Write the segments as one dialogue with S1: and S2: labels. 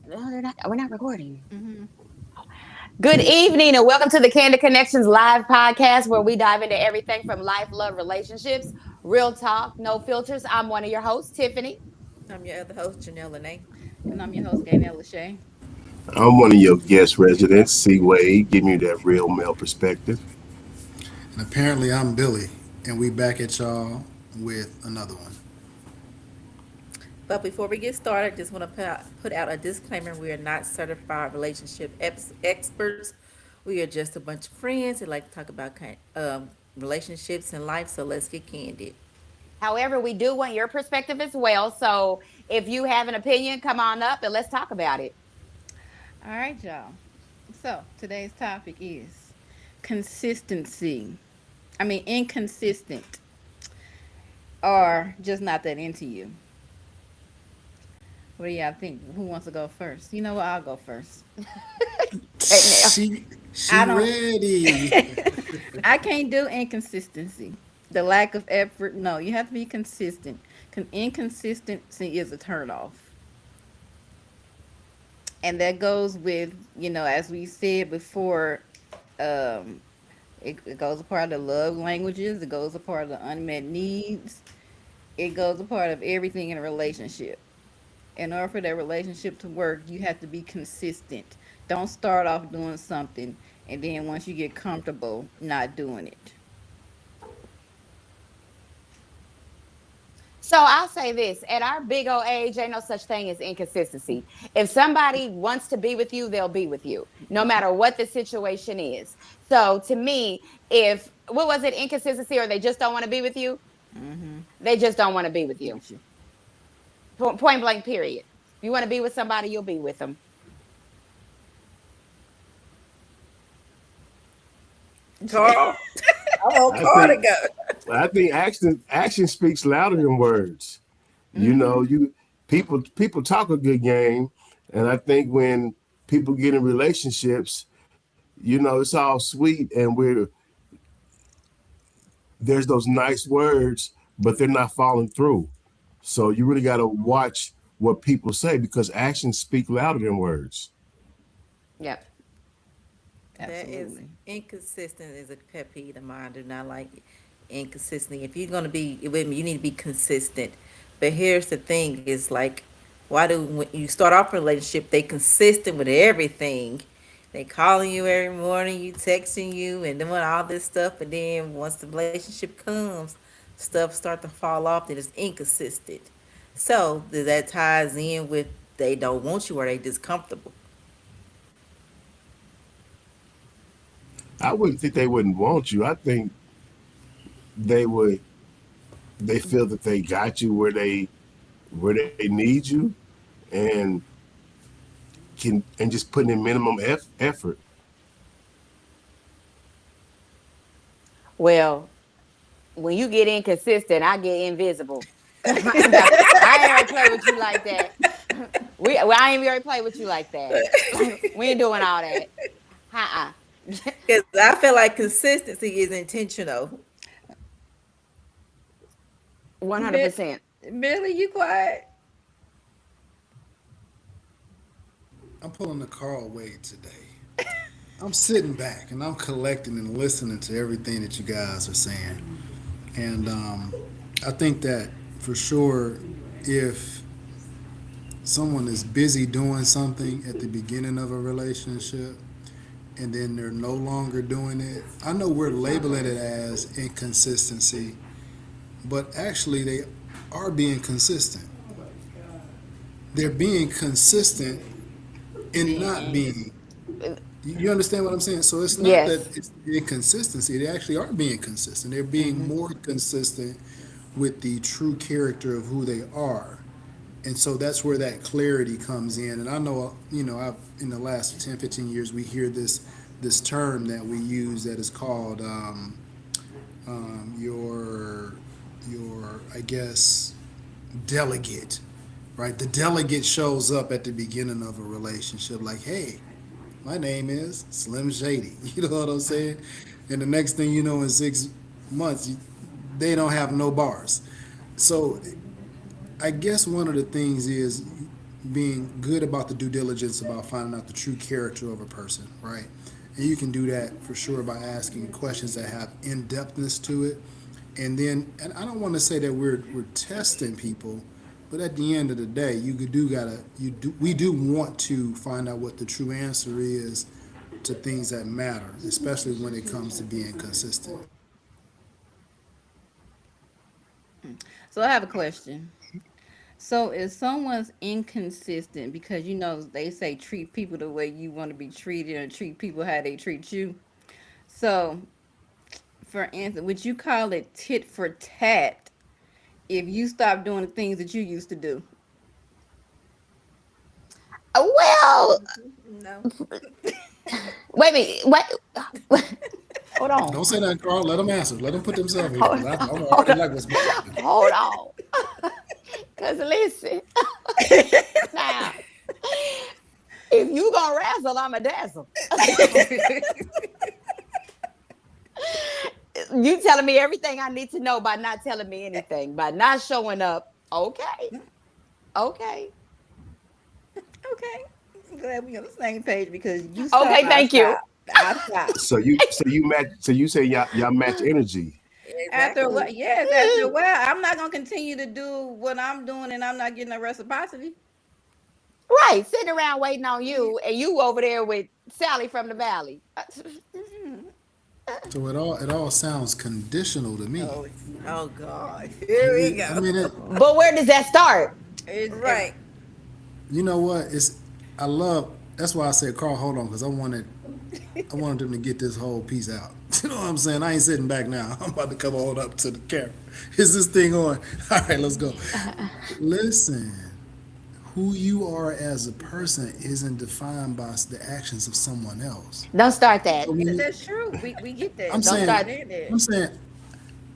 S1: No, they're not. We're not recording.
S2: Mm-hmm.
S1: Good evening, and welcome to the Candid Connections live podcast, where we dive into everything from life, love, relationships, real talk, no filters. I'm one of your hosts, Tiffany.
S3: I'm your other host, Janelle Lene.
S2: And I'm your host, Gaynell Lachey.
S4: I'm one of your guest residents, C Wade, giving you that real male perspective.
S5: And apparently, I'm Billy, and we back at y'all with another one.
S3: But before we get started, just want to put out a disclaimer. We are not certified relationship experts. We are just a bunch of friends that like to talk about relationships and life. So let's get candid.
S1: However, we do want your perspective as well. So if you have an opinion, come on up and let's talk about it.
S2: All right, y'all. So today's topic is consistency. I mean, inconsistent or just not that into you. What do y'all think? Who wants to go first? You know what? I'll go first.
S1: Right now.
S5: She
S2: I don't.
S5: ready.
S2: I can't do inconsistency. The lack of effort. No, you have to be consistent. Inconsistency is a turn off. And that goes with, as we said before, um, it goes a part of the love languages, it goes a part of the unmet needs, it goes a part of everything in a relationship. In order for that relationship to work, you have to be consistent. Don't start off doing something and then once you get comfortable, not doing it.
S1: So I'll say this: at our big old age, ain't no such thing as inconsistency. If somebody wants to be with you, they'll be with you, no matter what the situation is. So to me, if what was it, inconsistency, or they just don't want to be with you,
S2: Mm-hmm.
S1: they just don't want to be with you.
S2: With you.
S1: Point blank, period. If you want to be with somebody, you'll be with them.
S3: Carl, I want
S4: I
S3: Carl to
S4: think
S3: go.
S4: I think action speaks louder than words. You
S2: Mm-hmm.
S4: know, you people talk a good game, and I think when people get in relationships, it's all sweet and there's those nice words, but they're not following through. So you really got to watch what people say because actions speak louder than words.
S1: Yep.
S3: That is
S2: Absolutely.
S3: inconsistent is a pet peeve of mine. I do not like inconsistency. If you're gonna be with me, you need to be consistent. But here's the thing: is like, why do when you start off a relationship, they consistent with everything? They calling you every morning, you texting you, and doing all this stuff. And then once the relationship comes, stuff start to fall off. Then it's inconsistent. So that ties in with they don't want you or they just comfortable.
S4: I wouldn't think they wouldn't want you. I think they would. They feel that they got you where they need you, and just putting in minimum effort.
S1: Well, when you get inconsistent, I get invisible. I ain't gonna play with you like that. I ain't gonna play with you like that. We ain't doing all that. Uh-uh.
S3: Because I feel like consistency is intentional.
S1: 100%.
S2: Billy, you quiet?
S5: I'm pulling the Carl Wade today. I'm sitting back and I'm collecting and listening to everything that you guys are saying. And I think that for sure, if someone is busy doing something at the beginning of a relationship and then they're no longer doing it, I know we're labeling it as inconsistency, but actually they are being consistent. They're being consistent in not
S2: Being
S5: being. You understand what I'm saying? So it's not
S1: Yes.
S5: that it's inconsistency. They actually are being consistent. They're being
S1: Hmm.
S5: more consistent with the true character of who they are. And so that's where that clarity comes in. And I know, I've in the last 10, 15 years, we hear this term that we use that is called your I guess delegate, right? The delegate shows up at the beginning of a relationship, like, hey, my name is Slim Shady. You know what I'm saying? And the next thing you know, in 6 months, they don't have no bars. So I guess one of the things is being good about the due diligence about finding out the true character of a person, right? And you can do that for sure by asking questions that have in depthness to it. And I don't want to say that we're testing people, but at the end of the day, we do want to find out what the true answer is to things that matter, especially when it comes to being consistent.
S2: So I have a question. So if someone's inconsistent because they say treat people the way you want to be treated and treat people how they treat you. So for instance, would you call it tit for tat if you stop doing the things that you used to do?
S1: Well,
S3: No.
S1: wait a minute. What? Hold on.
S5: Don't say that, Carl. Let them answer. Let them put themselves in
S1: Hold,
S5: because I
S1: hold
S5: already
S1: on.
S5: like what's about to happen.
S1: Hold on. Because listen, now, if you gonna razzle, I'm a dazzle. You telling me everything I need to know by not telling me anything, by not showing up. Okay. Okay.
S2: Okay. I'm glad we on the same page because you stop,
S1: Okay,
S2: I
S1: thank you.
S2: stop. I stop.
S4: So you match. So you say y'all match energy.
S2: After a
S3: Exactly.
S2: while, yes, after a while, I'm not gonna continue to do what I'm doing and I'm not getting a reciprocity.
S1: Right, sitting around waiting on you, and you over there with Sally from the Valley.
S5: So it all sounds conditional to me.
S2: Oh,
S3: Oh God. Here we
S5: I
S3: go.
S5: mean,
S1: But where does that start?
S2: it's
S3: Right.
S5: you know what? I love. That's why I said, Carl, hold on, because I wanted them to get this whole piece out. You know what I'm saying? I ain't sitting back now. I'm about to come on up to the camera. Is this thing on? All right, let's go. Listen, who you are as a person isn't defined by the actions of someone else.
S1: Don't start that.
S5: So when
S2: that's true. We get
S5: I'm
S2: that.
S1: Don't
S2: We
S5: saying,
S1: start.
S2: understand that.
S5: I'm saying,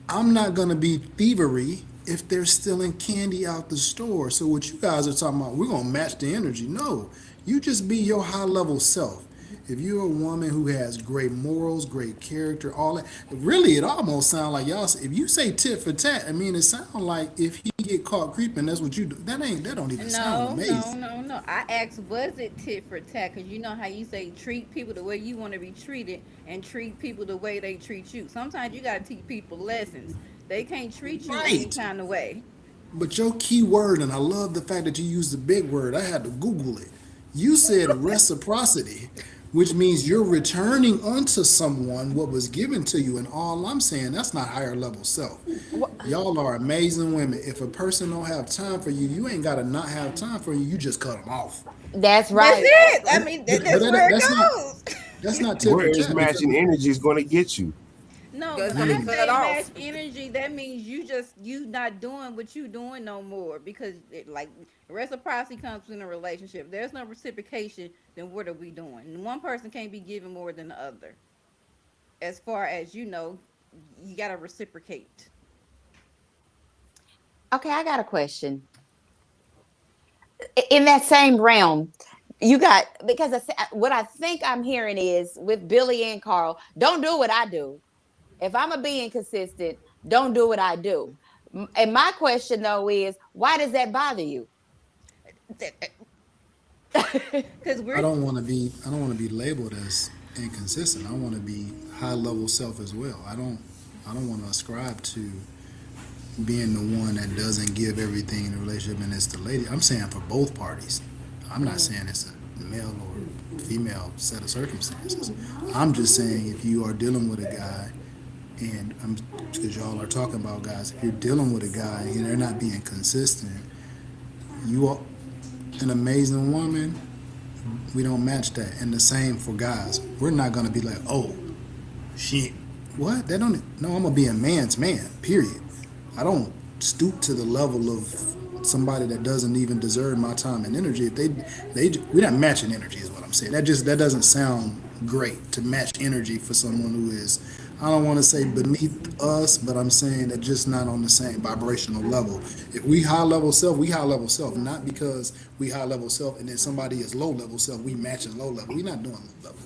S5: I'm not gonna be thievery if they're stealing candy out the store. So what you guys are talking about, we're gonna match the energy. No, you just be your high level self. If you're a woman who has great morals, great character, all that, really, it almost sounds like y'all. If you say tit for tat, I mean, it sounds like if he get caught creeping, that's what you do. That don't even sound
S2: No, no,
S5: amazing.
S2: no, no. I asked, was it tit for tat? Because you know how you say treat people the way you want to be treated and treat people the way they treat you. Sometimes you got to teach people lessons. They can't treat you any
S5: Right.
S2: kind of way.
S5: But your key word, and I love the fact that you used the big word, I had to Google it. You said reciprocity, which means you're returning unto someone what was given to you. And all I'm saying, that's not higher level self. Y'all are amazing women. If a person don't have time for you, you ain't got to not have time for you. You just cut them off.
S1: That's
S2: That's
S1: right.
S2: it. I
S5: But,
S2: mean,
S5: but
S2: that's where it
S5: that's not
S2: goes.
S5: tit
S4: Where
S5: for
S4: is
S5: tat because
S4: matching energy is going to get you.
S2: No,
S3: It's
S2: when
S3: gonna be
S2: I
S3: cut
S2: say match
S3: off.
S2: energy, that means you not doing what you doing no more because like reciprocity comes in a relationship. There's no reciprocation, then what are we doing? And one person can't be giving more than the other. As far as you gotta reciprocate.
S1: Okay, I got a question. In that same realm, you got, because what I think I'm hearing is with Billy and Carl, don't do what I do. If I'm a being consistent, don't do what I do. And my question though is, why does that bother you?
S2: Because we're
S5: I don't want to be labeled as inconsistent. I want to be high level self as well. I don't want to ascribe to being the one that doesn't give everything in the relationship and it's the lady. I'm saying for both parties. I'm not saying it's a male or female set of circumstances. I'm just saying if you are dealing with a guy and because y'all are talking about guys, if you're dealing with a guy and they're not being consistent, you are an amazing woman. We don't match that. And the same for guys. We're not gonna be like, oh, she, what? They don't. No, I'm gonna be a man's man. Period. I don't stoop to the level of somebody that doesn't even deserve my time and energy. If we're not matching energy, is what I'm saying. That doesn't sound great to match energy for someone who is. I don't want to say beneath us, but I'm saying that just not on the same vibrational level. If we high level self, we high level self, not because we high level self and then somebody is low level self, we matching low level. We're not doing low level.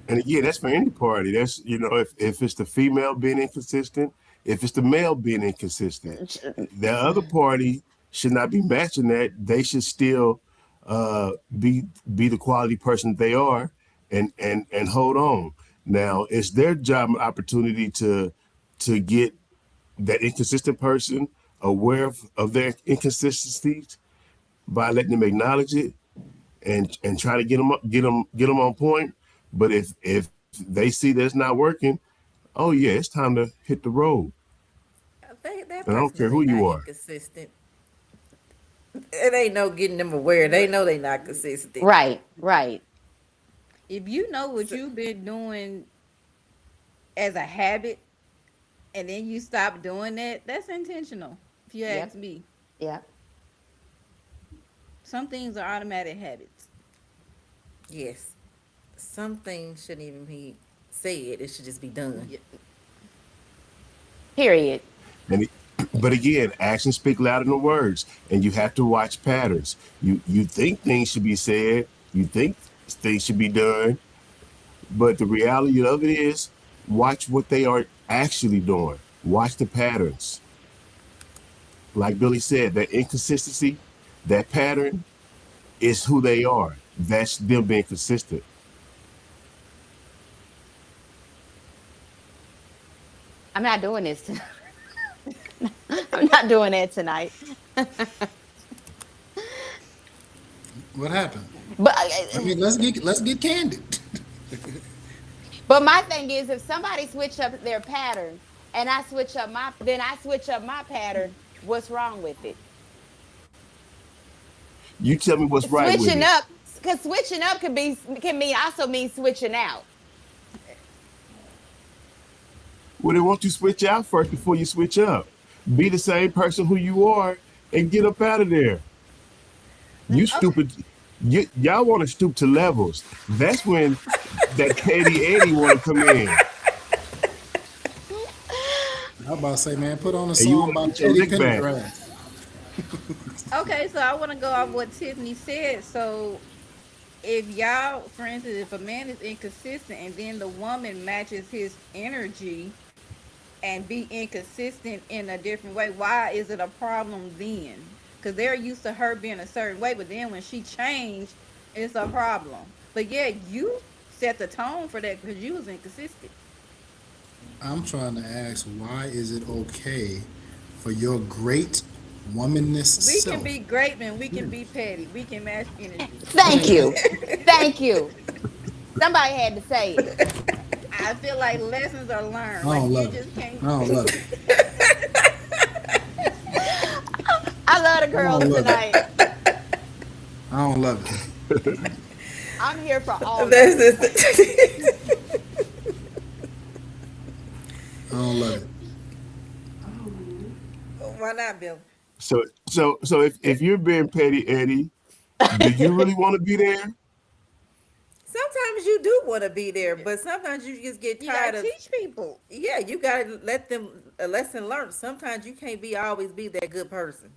S4: And yeah, that's for any party. That's if it's the female being inconsistent, if it's the male being inconsistent, the other party should not be matching that. They should still uh, be be the quality person they are, and hold on. Now it's their job and opportunity to get that inconsistent person aware of their inconsistencies by letting them acknowledge it and try to get them on point. But if they see that it's not working, oh yeah, it's time to hit the road.
S3: That
S4: And I don't
S3: person
S4: care
S3: know
S4: who
S3: they
S4: you
S3: not
S4: are.
S3: inconsistent. It ain't no getting them aware. They know they not consistent.
S1: Right, right.
S2: If you know what
S3: So,
S2: you've been doing as a habit and then you stop doing that, that's intentional. If you ask
S1: Yep,
S2: me,
S1: yep.
S2: some things are automatic habits.
S3: yes, some things shouldn't even be said. It should just be done.
S2: Yeah.
S1: Period.
S4: And but again, actions speak louder than words, and you have to watch patterns. You think things should be said, you think things should be done, but the reality of it is, watch what they are actually doing. Watch the patterns. Like Billy said, that inconsistency, that pattern is who they are. That's them being consistent.
S1: I'm not doing this. I'm not doing that tonight.
S5: What happened?
S1: But
S5: I mean, let's get candid.
S1: but my thing is, if somebody switch up their pattern and I switch up my pattern. What's wrong with it?
S4: You tell me what's right with
S1: Switching
S4: it.
S1: up, because switching up can mean also mean switching out.
S4: Well, then won't you switch out first before you switch up? Be the same person who you are and get up out of there. You
S2: Okay.
S4: stupid. Y'all want to stoop to levels. That's when that petty Eddie want to come in,
S5: I'm about to say, man, put on a
S4: and you
S5: song
S4: want to
S5: by
S4: get your
S5: Teddy
S4: lick back.
S5: Pendergrass.
S2: Okay, so I want to go off what Tiffany said. So if y'all, for instance, if a man is inconsistent and then the woman matches his energy and be inconsistent in a different way, why is it a problem then? Because they're used to her being a certain way, but then when she changed, it's a problem. But yeah, you set the tone for that because you was inconsistent.
S5: I'm trying to ask, why is it okay for your great womanness
S2: We can
S5: self?
S2: be great men, we can
S5: Yeah.
S2: be petty, we can match energy.
S1: Thank you. Thank you. Somebody had to say it.
S2: I feel like lessons are
S5: I
S2: learned. Like
S5: don't
S2: you
S5: love it.
S2: just can't.
S5: I don't love it.
S1: I love the
S5: I
S1: girls
S5: don't love it.
S1: tonight.
S5: I don't love it.
S1: I'm here for all of
S3: That's
S1: it.
S3: just,
S5: I don't love it.
S3: why not, Bill?
S4: So if you're being petty Eddie, do you really want to be there?
S3: Sometimes you do want to be there, but sometimes you just get
S2: You gotta
S3: tired of.
S2: teach people.
S3: Yeah, you gotta let them a lesson learned. Sometimes you can't be always be that good person.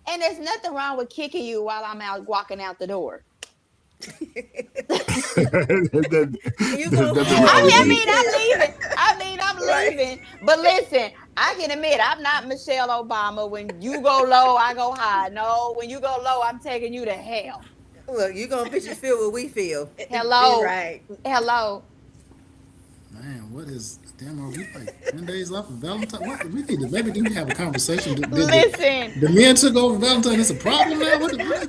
S1: And there's nothing wrong with kicking you while I'm out walking out the door.
S3: You gonna
S4: There's nothing
S3: feel
S4: wrong
S3: what
S4: with
S1: I
S3: we
S4: me.
S1: mean, I'm
S3: feel,
S1: leaving. I'm
S3: right?
S1: leaving. But listen, I can admit I'm not Michelle Obama. When you go low, I go high. No, when you go low, I'm taking you to hell.
S3: Look, you gonna bitches feel what we feel.
S2: You're
S1: Hello,
S2: right.
S1: hello.
S5: Man, what is damn? Are we like 10 days left of Valentine? What we need to maybe need to have a conversation. Did
S1: Listen,
S5: the men took over Valentine? It's a problem now. What's going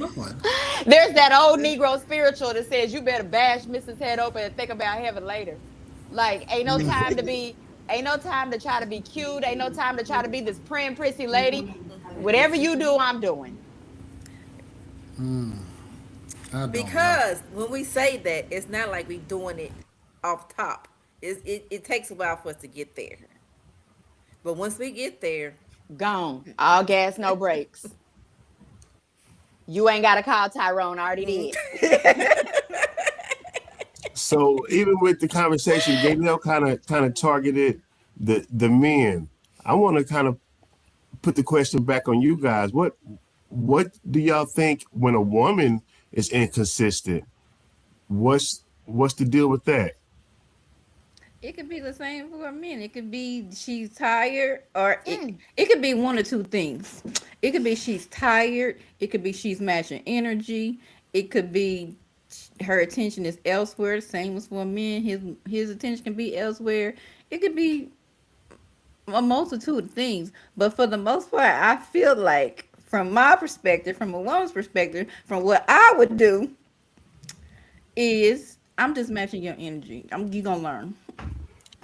S5: on?
S1: there's that old Negro spiritual that says you better bash Mrs. Head open and think about heaven later. Like, ain't no time to try to be cute. Ain't no time to try to be this prim, prissy lady. Whatever you do, I'm doing.
S5: I don't know.
S3: Because when we say that, it's not like we doing it off top. It takes a while for us to get there. But once we get there,
S1: Gone. All gas, no brakes. You ain't got to call Tyrone. I already
S3: mm,
S1: did.
S4: So even with the conversation, Gabriel kind of targeted the men. I want to kind of put the question back on you guys. What do y'all think when a woman is inconsistent? What's the deal with that?
S2: It could be the same for men. It could be she's tired, or
S1: Mm.
S2: it could be one or two things. It could be she's tired. It could be she's matching energy. It could be her attention is elsewhere. Same as for men, his attention can be elsewhere. It could be a multitude of things. But for the most part, I feel like, from my perspective, from a woman's perspective, from what I would do, is I'm just matching your energy. You gonna learn.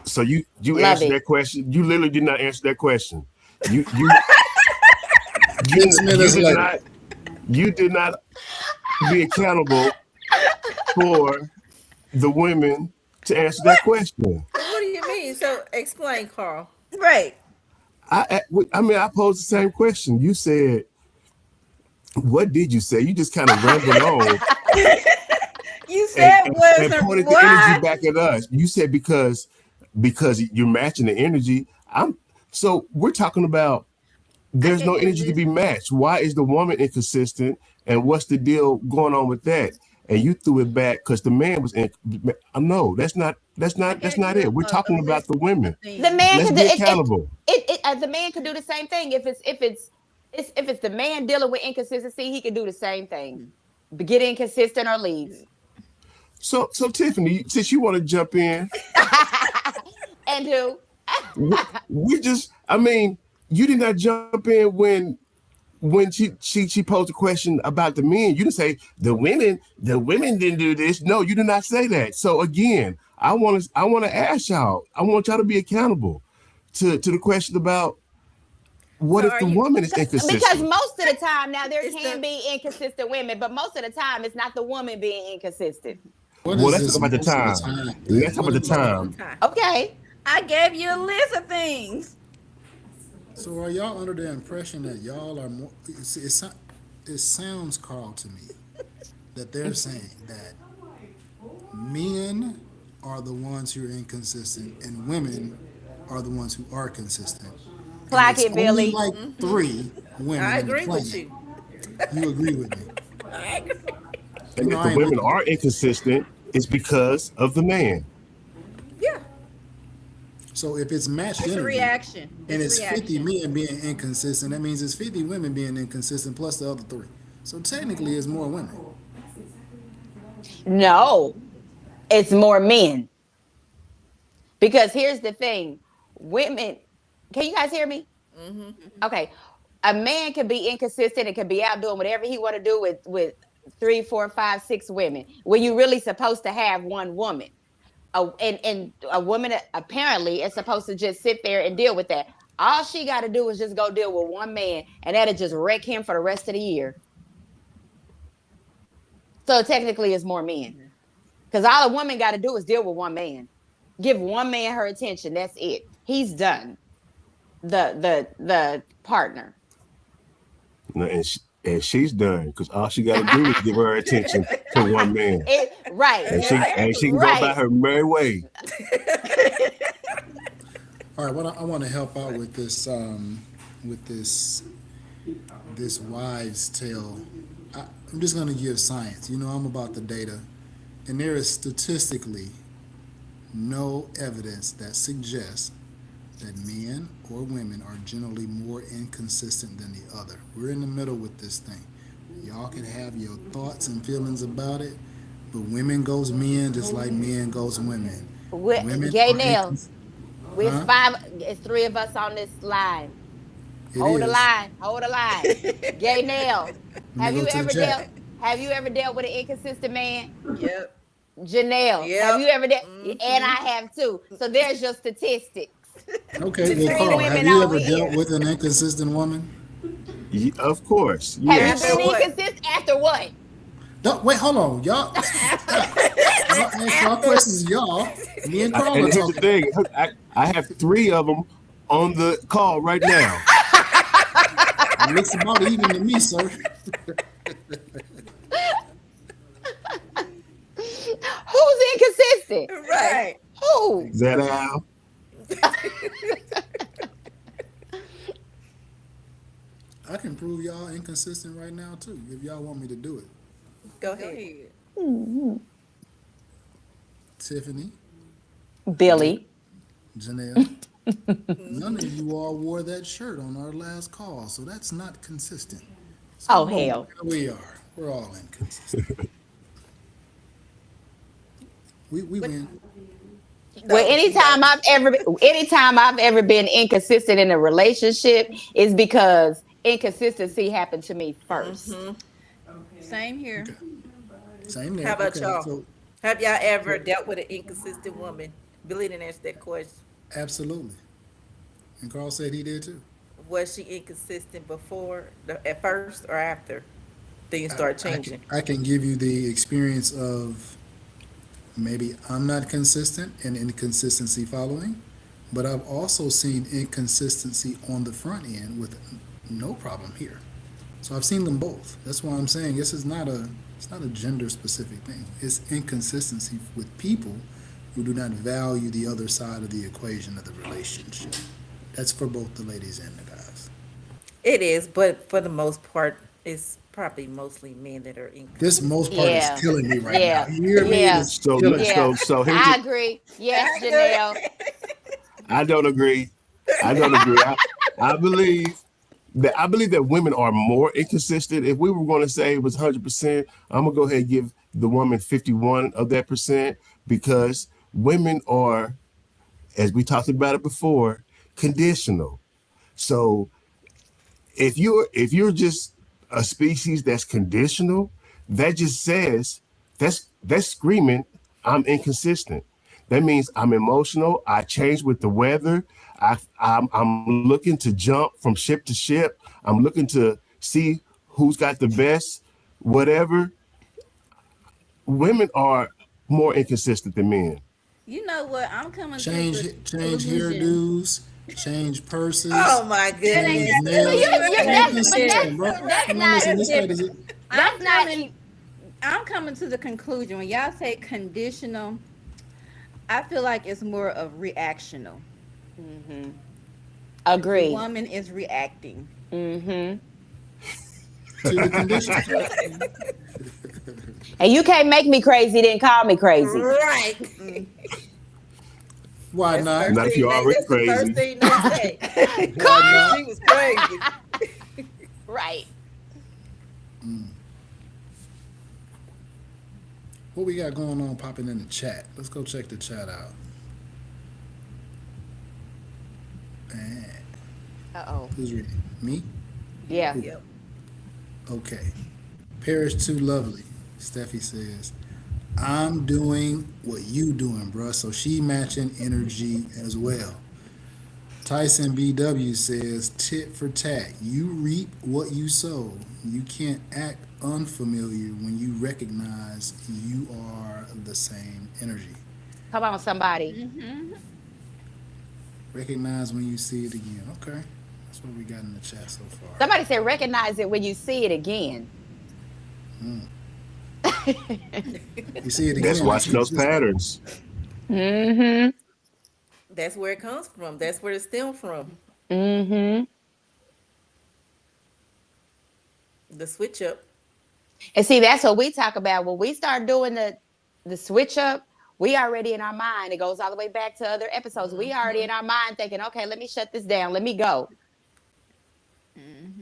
S4: So you
S1: Love
S4: answered
S1: it.
S4: that question. You literally did not answer that question. You
S5: Six
S4: you
S5: minutes
S4: did
S5: later.
S4: not be accountable for the women to answer that question.
S3: What do you mean? So explain, Carl.
S2: Right.
S4: I mean, I posed the same question. You said, what did you say? You just kind of rambled on
S2: You
S4: and,
S2: said
S4: and, and
S2: wasn't
S4: pointed the energy
S2: what?
S4: back at us. You said because you're matching the energy. So we're talking about
S2: I
S4: there's
S2: gave
S4: no
S2: you a
S4: energy to
S2: list.
S4: be matched. Why is the woman inconsistent? And what's the deal going on with that? And you threw it back because the man was in. No,
S2: I
S4: that's
S2: gave
S4: not
S2: you
S4: it. We're
S2: a
S4: talking about
S2: list
S4: the women.
S2: of
S1: The
S2: things.
S1: man
S4: Let's
S1: could do
S4: be
S1: it.
S4: accountable.
S1: The man could do the same thing if it's the man dealing with inconsistency. He could do the same thing. Get inconsistent or leave.
S4: So Tiffany, since you want to jump in,
S1: And who?
S4: we just, I mean, you did not jump in when she posed a question about the men. You didn't say the women didn't do this. No, you did not say that. So again, I want to ask y'all. I want y'all to be accountable to the question about
S3: So
S4: what if
S3: are
S4: the
S3: you?
S4: woman is
S1: Because
S4: inconsistent.
S1: most of the time, now there
S3: It's
S1: can
S3: the
S1: be inconsistent women, but most of the time it's not the woman being inconsistent.
S5: What
S4: Well,
S5: is
S4: let's talk
S5: this
S4: about the
S5: most of the
S4: time.
S5: time
S4: Let's
S5: thing?
S4: talk
S5: What
S4: about
S5: are
S4: the
S5: we
S3: most of
S5: talking
S3: the
S4: time.
S5: about?
S3: time.
S1: Okay.
S2: I gave you a list of things.
S5: So are y'all under the impression that y'all are more? It sounds, Carl, to me that they're saying that men are the ones who are inconsistent and women are the ones who are consistent. And
S1: Clock
S5: it's
S1: it,
S5: only
S1: Billy.
S5: like three women
S3: I
S5: in the
S3: agree with
S5: planet.
S3: you.
S5: You agree with me?
S3: I agree.
S5: You
S4: And
S5: know,
S4: if the
S5: I ain't with
S4: women
S5: you.
S4: are inconsistent, it's because of the man.
S3: Yeah.
S5: So if it's matched
S2: It's a
S5: energy
S2: reaction.
S5: and
S2: It's a
S5: it's 50
S2: reaction.
S5: men being inconsistent, that means it's 50 women being inconsistent plus the other three. So technically, it's more women.
S1: No, it's more men. Because here's the thing, women. Can you guys hear me? Okay. A man can be inconsistent and can be out doing whatever he want to do with three, four, five, six women. When you really supposed to have one woman. And a woman apparently is supposed to just sit there and deal with that. All she got to do is just go deal with one man, and that'll just wreck him for the rest of the year. So technically, it's more men because all a woman got to do is deal with one man, give one man her attention. That's it. He's done. The partner.
S4: And she's done because all she got to do is give her attention to one man,
S1: Right,
S4: and she can go about
S1: right.
S4: her merry way.
S5: All right, I want to help out with this, with this wives' tale. I'm just going to give science. You know, I'm about the data, and there is statistically no evidence that suggests that men or women are generally more inconsistent than the other. We're in the middle with this thing. Y'all can have your thoughts and feelings about it, but women goes men just like men goes women. Women
S1: Gay
S5: are
S1: nails.
S5: inconsistent.
S1: We're
S5: Huh?
S1: five. It's three of us on this line.
S5: It
S1: Hold the
S5: is.
S1: line. Hold the line. Gay nails.
S5: Let me
S1: Have
S5: go
S1: you
S5: to the
S1: ever
S5: chat.
S1: dealt? Have you ever dealt with an inconsistent man?
S2: Yep.
S1: Janelle, have you
S3: Yep.
S1: ever dealt? And I have too. So there's your statistics.
S5: Okay, well,
S1: Three
S5: Carl, have
S1: women
S5: you
S1: on
S5: ever dealt
S1: here.
S5: with an inconsistent woman?
S4: Of course,
S1: Have you
S3: After
S1: been
S4: yes.
S3: what?
S1: inconsistent after what?
S5: Don't, wait, hold on, y'all. Stop. Y'all ask y'all
S3: After.
S5: questions, y'all. Me and Carl
S4: And
S5: are
S4: here's the
S5: talking.
S4: thing: I have three of them on the call right now.
S5: Looks about even to me, sir.
S1: Who's inconsistent?
S3: Right.
S2: Right.
S1: Who?
S4: That Al.
S5: I can prove y'all inconsistent right now too, if y'all want me to do it.
S3: Go
S2: Go
S3: ahead.
S2: ahead.
S5: Tiffany, you
S1: Billy.
S5: Janelle. None of you all wore that shirt on our last call, so that's not consistent. So
S1: Oh
S5: boom,
S1: hell.
S5: here we are. We're all inconsistent. We
S3: But
S5: win.
S1: Well,
S3: no, you don't.
S1: anytime I've ever been inconsistent in a relationship is because inconsistency happened to me first.
S3: Hmm.
S2: Same here.
S5: Okay. Same
S3: How
S5: there.
S3: about
S5: Okay.
S3: y'all?
S5: So,
S3: Have y'all ever
S5: so
S3: dealt with an inconsistent woman? Billy didn't answer that question.
S5: absolutely. And Carl said he did too.
S3: Was she inconsistent at first or after things started changing?
S5: I can give you the experience of maybe I'm not consistent and inconsistency following, but I've also seen inconsistency on the front end with no problem here. So I've seen them both. That's why I'm saying this is not a it's not a gender specific thing. It's inconsistency with people who do not value the other side of the equation of the relationship. That's for both the ladies and the guys.
S3: It is, but for the most part, it's probably mostly men that are
S5: This
S3: inconsistent.
S5: most part is
S1: Yeah.
S5: killing me right now.
S1: Yeah.
S5: You hear me? It
S1: Yeah.
S5: is
S4: So
S5: killing me.
S1: Yeah.
S4: here's
S1: I
S4: it.
S1: agree. Yes, Janelle.
S4: I don't agree. I don't agree. I believe that women are more inconsistent. If we were going to say it was 100%, I'm gonna go ahead and give the woman 51 of that percent because women are, as we talked about it before, conditional. So if you're just a species that's conditional, that just says that's screaming I'm inconsistent. That means I'm emotional. I change with the weather. I'm looking to jump from ship to ship. I'm looking to see who's got the best, whatever. Women are more inconsistent than men.
S2: You know what? I'm coming to
S5: Change
S2: the
S5: change
S2: conclusion.
S5: hairdos, change purses,
S3: Oh my
S2: That ain't
S5: change
S3: goodness.
S2: got nothing
S1: But
S2: to
S5: nails.
S2: do with
S5: They're
S1: but
S2: relationship.
S5: inconsistent, bro.
S1: that's
S5: Come on,
S1: not
S5: listen.
S2: That's
S5: This guy
S2: different.
S5: does it.
S2: I'm
S1: that's not
S2: coming. I'm coming to the conclusion when y'all say conditional. I feel like it's more of reactional.
S1: mm-hmm.
S2: The
S1: Agree.
S2: woman is reacting.
S1: Mm-hmm.
S5: To the condition.
S1: And you can't make me crazy, then call me crazy.
S3: Right.
S5: Why
S3: That's the
S5: not?
S3: first
S4: Not if
S3: thing
S4: you're
S3: they.
S4: already
S3: That's the first
S4: crazy.
S3: thing they say.
S5: Why not?
S3: She was crazy.
S1: Right.
S5: What we got going on popping in the chat? Let's go check the chat out. Man,
S1: Uh-oh.
S5: who's reading? Me?
S1: Yeah.
S3: Yep.
S5: Okay. Paris too lovely. Steffi says, I'm doing what you doing, bruh. So she matching energy as well. Tyson BW says, tit for tat. You reap what you sow. You can't act unfamiliar when you recognize you are the same energy.
S1: Come on, somebody.
S2: Hmm.
S5: Recognize when you see it again. Okay. That's what we got in the chat so far.
S1: Somebody said recognize it when you see it again.
S5: You see it
S4: That's
S5: again. That's
S4: watching those
S5: consistent.
S4: patterns.
S1: Mm-hmm.
S3: That's where it comes from. That's where it stems from.
S1: Mm-hmm.
S3: The switch up.
S1: And see, that's what we talk about. When we start doing the switch up, we already in our mind. It goes all the way back to other episodes. We already in our mind thinking, okay, let me shut this down. Let me go.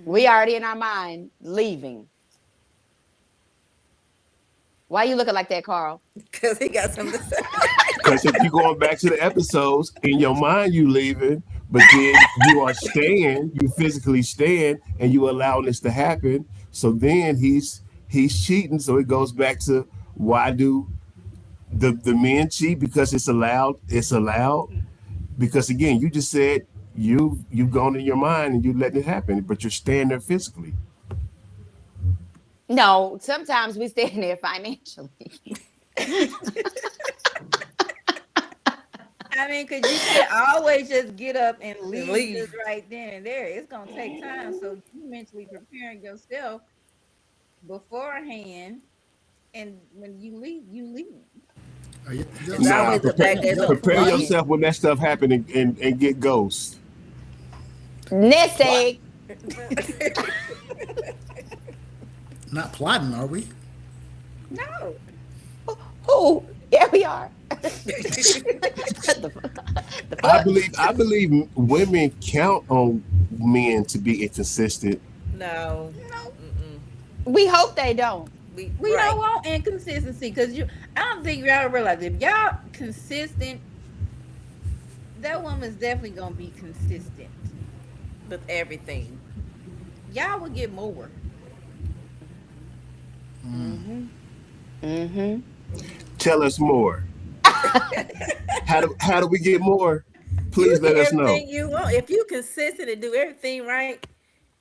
S1: We already in our mind leaving. Why you looking like that, Carl?
S3: Because he got something to say.
S4: Because if you're going back to the episodes, in your mind you leaving, but then you are staying, you physically staying, and you allowing this to happen. So then he's cheating. So it goes back to why do the men cheat? Because it's allowed. It's allowed. Because again, you just said you've gone in your mind and you letting it happen, but you're staying there physically.
S1: No, sometimes we stand there financially.
S2: I mean, because you can't always just get up and
S3: And
S2: leave just
S3: leave.
S2: right then and there. It's gonna take time. So you mentally preparing yourself beforehand, and when you leave, you leave.
S5: Y'all
S3: It's
S5: sound
S4: Nah,
S3: always
S5: like
S3: the fact there's a
S4: prepare
S3: plan.
S4: yourself when that stuff happen and get ghosts.
S1: Nest
S5: plot,
S1: egg.
S5: not plotting, are we?
S2: No.
S1: Who? Yeah, we are. What the fuck? The
S4: I
S1: fuck?
S4: believe I believe women count on men to be inconsistent.
S3: No.
S2: No,
S3: Mm-mm.
S1: We hope they don't.
S2: we don't
S3: Right.
S2: want inconsistency because you. I don't think y'all realize if y'all consistent, that woman's definitely gonna be consistent.
S3: With everything.
S2: Y'all will get more.
S1: Mm-hmm. Mm-hmm.
S4: Tell us more. How do we get more?
S3: You
S4: Please let
S3: get
S4: us know.
S3: everything you want. If you consistent and do everything right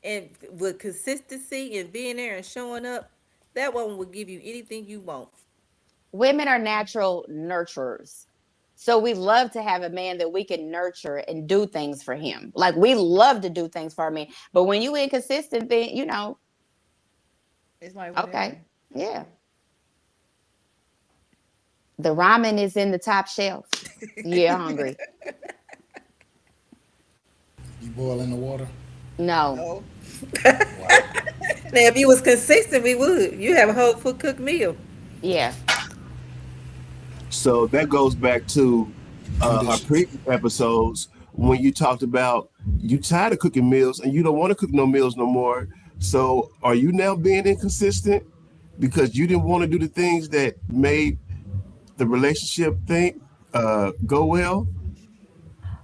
S3: and with consistency and being there and showing up, that one will give you anything you want.
S1: Women are natural nurturers. So we love to have a man that we can nurture and do things for him. Like we love to do things for our men. But when you inconsistent, then
S2: It's like
S1: okay.
S2: whatever.
S1: Yeah. The ramen is in the top shelf. Yeah, hungry.
S5: You boiling the water?
S1: No.
S3: No.
S5: Wow.
S3: Now, if you was consistent, we would. You have a whole full cooked meal.
S1: Yeah.
S4: So that goes back to our
S5: Conditions.
S4: previous episodes when you talked about you tired of cooking meals and you don't want to cook no meals no more. So are you now being inconsistent because you didn't want to do the things that made the relationship thing go well?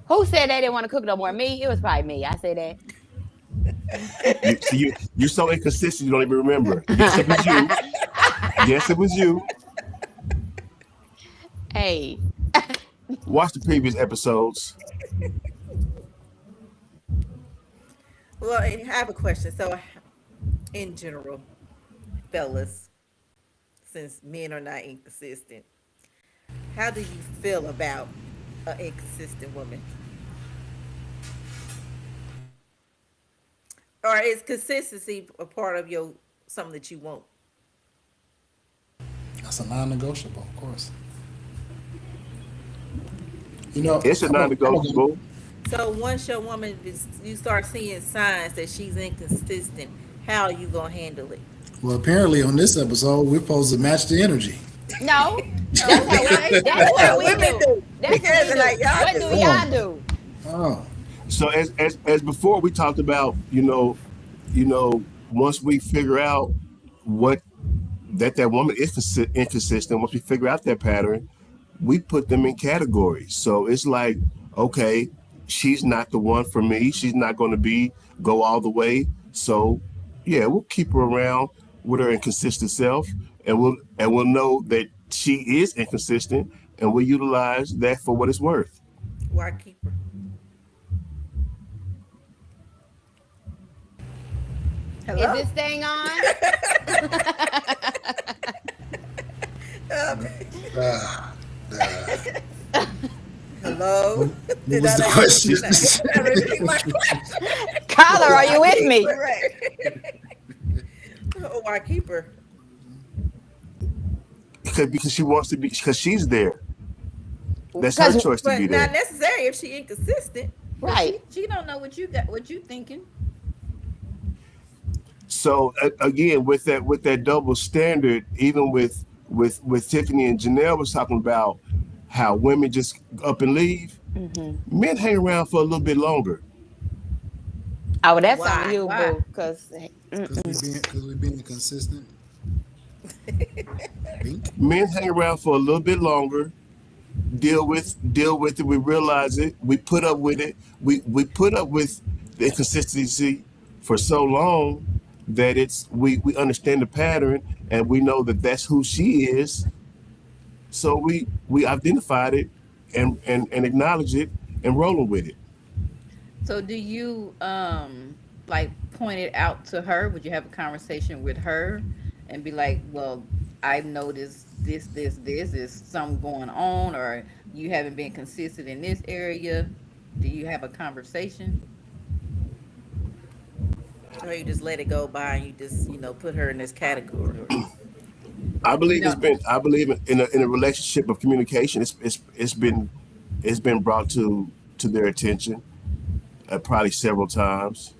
S1: Who said they didn't want to cook no more? Me? It was probably me. I said
S4: You're so inconsistent you don't even remember. Yes, it was you.
S1: that.
S4: Yes, it was you.
S1: Hey.
S4: Watch the previous episodes.
S3: Well, I have a question. So, in general, fellas, since men are not inconsistent, how do you feel about an inconsistent woman? Or is consistency a part of your something that you want?
S5: That's a non-negotiable, of course. You know,
S4: It's a
S5: I'm a
S4: non-negotiable.
S3: So once your woman you start seeing signs that she's inconsistent, how are you gonna handle it?
S5: well, apparently on this episode, we're supposed to match the energy.
S1: No. That's
S2: No,
S1: how we
S2: I
S1: that's
S3: That's
S1: what
S3: how
S1: we
S3: women
S1: do.
S3: do.
S1: That's what we
S3: Yes,
S1: do.
S3: like y'all
S1: What do
S3: do.
S5: Oh,
S1: y'all do?
S5: oh,
S4: So as before we talked about, once we figure out what that woman is inconsistent, once we figure out that pattern, we put them in categories. So it's like, okay, she's not the one for me. She's not going to be go all the way. So yeah, we'll keep her around with her inconsistent self, and we'll know that she is inconsistent, and we'll utilize that for what it's worth.
S3: Why keep her?
S1: Is
S2: hello.
S1: this thing on?
S3: Um,
S5: ah, ah.
S3: hello?
S5: What
S3: Did I
S5: was the
S3: not get
S5: question?
S3: did I repeat my question?
S1: Caller, are
S3: Why
S1: you with
S3: keep
S1: me?
S3: her? Right. Oh, why keep her?
S4: Because she wants to be, because she's there. That's her
S1: Because
S4: choice to be
S3: But not
S4: there.
S3: necessary if she inconsistent.
S2: But
S1: right.
S2: she don't know what you got. What you thinking?
S4: So again, with that double standard, even with Tiffany and Janelle was talking about how women just up and leave,
S1: Hmm.
S4: men hang around for a little bit longer.
S1: Oh, that's on
S3: Why?
S1: you,
S2: Why?
S1: boo. Because
S5: Because we being consistent. Bink.
S4: Men hang around for a little bit longer. Deal with it. We realize it. We put up with it. We put up with the inconsistency for so long that we understand the pattern and we know that that's who she is. So we identified it and acknowledge it and rolling with it.
S2: So do you like point it out to her? Would you have a conversation with her and be like, "Well, I've noticed this is something going on, or you haven't been consistent in this area." Do you have a conversation?
S3: Or you just let it go by and you just, put her in this category.
S4: I
S2: You
S4: believe it's
S2: know,
S4: been. I believe in a relationship of communication. It's been brought to their attention probably several times,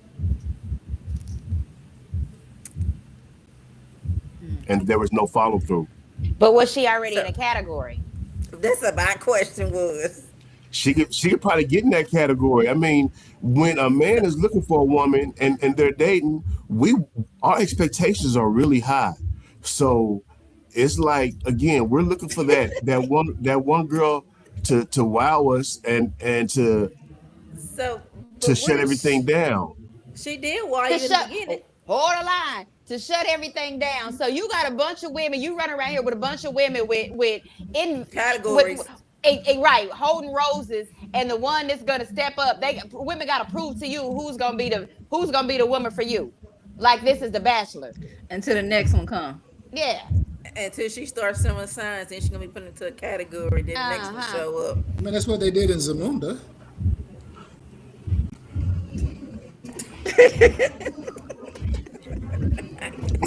S4: and there was no follow through.
S1: but was she already in
S3: So
S1: a category?
S3: that's what my question was.
S4: she could probably get in that category. I mean, when a man is looking for a woman and they're dating, we our expectations are really high. So it's like again, we're looking for that one girl to wow us and
S3: So,
S4: to
S3: but what
S4: shut
S3: if
S4: everything down.
S3: she did while
S1: To
S3: you in the
S1: shut,
S3: beginning?
S1: hold the line, to shut everything down. So you got a bunch of women. You run around here with a bunch of women with in with
S3: Categories.
S1: right holding roses, and the one that's gonna step up. They women got to prove to you who's gonna be the woman for you. Like this is the Bachelor.
S2: until the next one come.
S1: Yeah.
S3: Until she starts showing signs, then she's gonna be put into a category. Then the next
S1: Uh
S3: one
S1: huh.
S3: show up.
S5: I mean, that's what they did in Zamunda.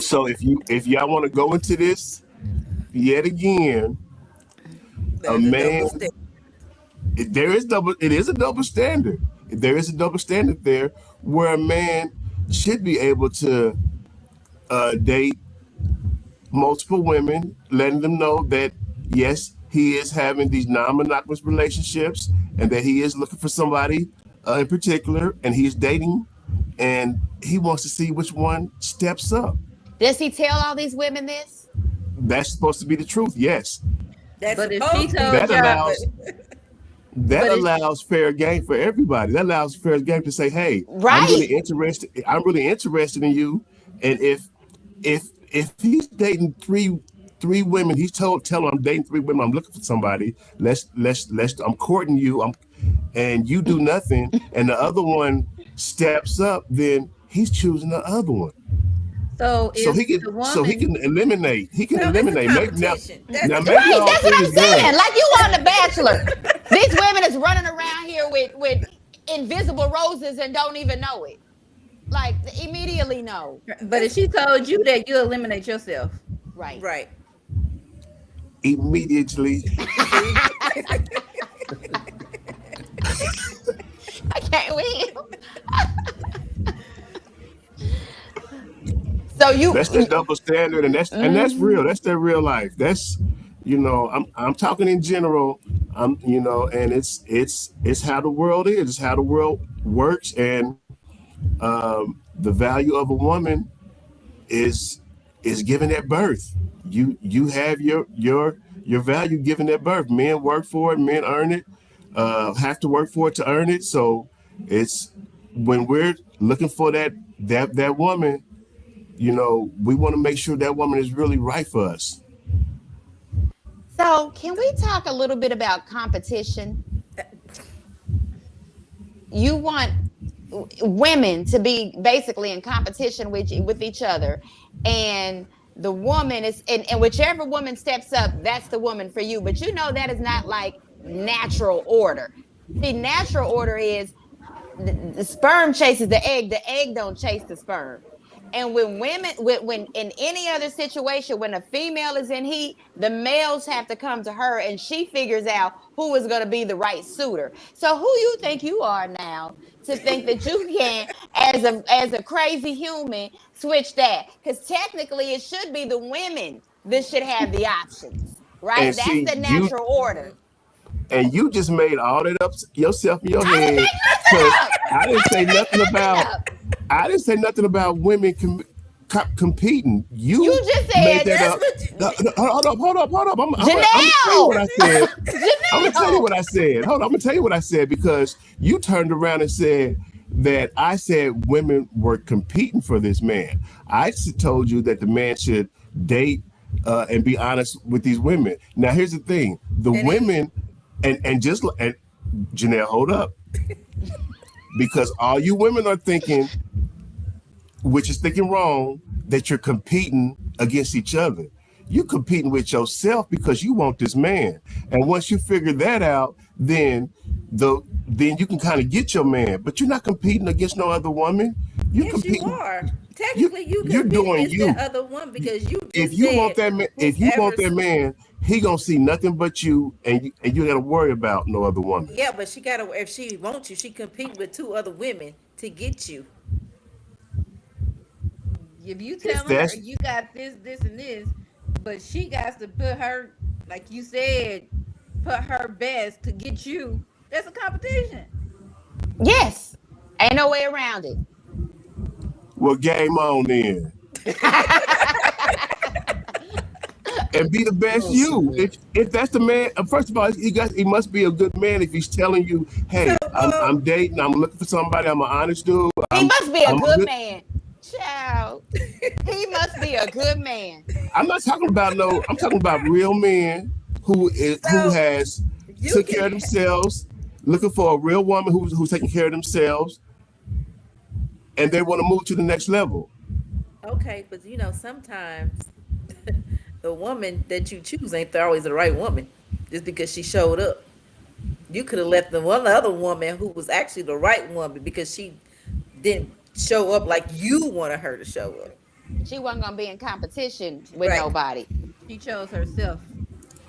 S4: So if y'all want to go into this yet again, a
S3: There's a
S4: man
S3: double standard.
S4: it is a double standard. There is a double standard there where a man should be able to date multiple women, letting them know that yes, he is having these non-monogamous relationships and that he is looking for somebody in particular, and he's dating, and he wants to see which one steps up.
S1: Does he tell all these women this?
S4: That's supposed to be the truth. Yes,
S3: That's
S2: But if she
S3: supposed to be the
S2: told
S4: that
S3: truth,
S2: y'all,
S3: but
S4: allows that
S2: but if
S4: allows fair game for everybody. That allows fair game to say, "Hey, I'm really
S1: Right.
S4: interested. I'm really interested in you." And if he's dating three women, he's tell him I'm dating three women. I'm looking for somebody. Let's. I'm courting you. And you do nothing, and the other one steps up. Then he's choosing the other one.
S2: so
S4: So
S2: if
S4: he can
S2: the
S4: so he
S2: woman
S4: can eliminate. He can
S3: no, that's a
S4: eliminate. Maybe now
S3: competition. That's
S4: now
S3: the
S4: maybe
S1: Right.
S4: all
S1: That's
S3: competition.
S1: what
S4: three
S1: I'm
S4: is done.
S1: saying. Like you on The Bachelor. These women is running around here with invisible roses and don't even know it. Like immediately know.
S2: but if
S3: That's
S2: she told you that, you eliminate yourself.
S1: Right.
S3: right.
S4: Immediately.
S3: See,
S1: I can't win. So you.
S4: That's the double standard, and that's real.
S1: Mhm.
S4: That's their real life. That's I'm talking in general. And it's how the world is. It's how the world works, and the value of a woman is is given at birth. You have your value given at birth. Men work for it. Men earn it. Have to work for it to earn it. So it's when we're looking for that woman, we want to make sure that woman is really right for us.
S1: So can we talk a little bit about competition? You want women to be basically in competition with each other, and the woman is and whichever woman steps up, that's the woman for you. But you know that is not like natural order. See, natural order is the sperm chases the egg don't chase the sperm. And when women, when in any other situation, when a female is in heat, the males have to come to her, and she figures out who is going to be the right suitor. So who you think you are now to think that you can, as a crazy human, switch that? Because technically, it should be the women that should have the options, right?
S4: And
S1: That's
S4: see,
S1: the natural order.
S4: you just made all that up yourself in your
S1: I didn't
S4: head.
S1: make
S4: So
S1: nothing up.
S4: I didn't say
S1: I didn't
S4: nothing
S1: make
S4: about
S1: nothing up.
S4: I didn't say nothing about women competing. You
S1: You just
S4: made
S1: said
S4: that
S3: That's
S4: up.
S3: what you,
S4: No, no, hold up. I'm gonna tell you what
S1: Janelle.
S4: I said. I'm gonna tell you
S1: Janelle.
S4: what I said. Hold on, I'm gonna tell you what I said because you turned around and said that I said women were competing for this man. Told you that the man should date and be honest with these women. Now here's the thing: the
S3: and then
S4: women and Janelle, hold up, because all you women are thinking, which is thinking wrong, that you're competing against each other. You're competing with yourself because you want this man. And once you figure that out, then you can kind of get your man. But you're not competing against no other woman. You're
S3: yes, you
S4: competing.
S3: are.
S4: You
S3: Technically, you
S4: you're
S3: compete
S4: doing
S3: against that
S4: you.
S3: other one because you
S4: If
S3: just
S4: you want
S3: said
S4: that man, if you want that
S3: whoever's.
S4: man, he gonna see nothing but you, and you got to worry about no other woman.
S3: Yeah, but she gotta. If she wants you, she compete with two other women to get you.
S2: If you
S4: If
S2: telling her
S4: that's
S2: you got this, and this, but she got to put her, like you said, put her best to get you. That's a competition.
S1: Yes. Ain't no way around it.
S4: Well, game on then. And be the best
S5: Well said.
S4: you. If that's the man, first of all, he must be a good man if he's telling you,
S3: So,
S4: hey, I'm dating, I'm looking for somebody, I'm an honest dude,
S1: He must be a
S4: I'm a
S1: good
S4: good.
S1: man. Child. He must be a good man.
S4: I'm not talking about no. I'm talking about real men who
S3: so
S4: has
S3: you
S4: took
S3: can,
S4: care of themselves, looking for a real woman who's taking care of themselves, and they want to move to the next level.
S3: okay, but sometimes the woman that you choose ain't always the right woman, just because she showed up. You could have left the one other woman who was actually the right woman because she didn't show up like you wanted her to show up.
S1: She wasn't gonna be in competition with
S3: Right.
S1: nobody.
S2: She chose herself.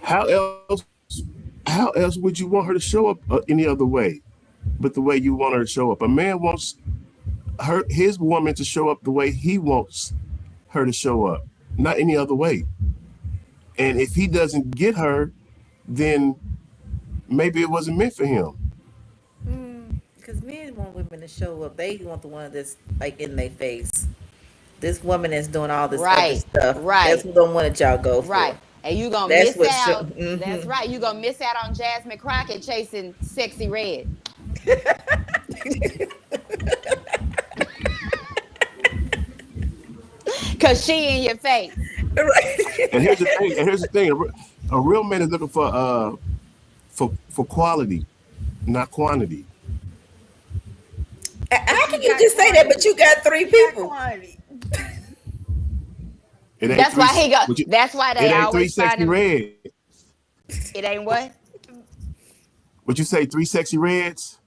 S4: How how else would you want her to show up any other way, but the way you want her to show up? A man wants his woman to show up the way he wants her to show up, not any other way. And if he doesn't get her, then maybe it wasn't meant for him.
S3: Because men want women to show up. They want the one that's like in their face. This woman is doing all this other
S1: Right,
S3: stuff. That's
S1: right,
S3: what the one that y'all go
S1: right.
S3: for.
S1: And you gonna
S3: That's
S1: miss
S3: what show.
S1: out. That's right. You gonna miss out on Jasmine Crockett chasing sexy red. Cause she in your face.
S3: Right.
S4: And here's the thing. And here's the thing. A real man is looking for quality, not quantity.
S2: But
S3: How can
S2: you
S3: you
S2: got
S3: just say that, but
S2: quantity.
S3: you got three
S2: You got
S3: people?
S2: quantity.
S4: It ain't
S1: That's
S4: three.
S1: why he go.
S4: Would you,
S1: That's why
S4: it
S1: they
S4: ain't three
S1: always find
S4: sexy
S1: him.
S4: reds.
S1: It ain't what?
S4: Would you say three sexy reds?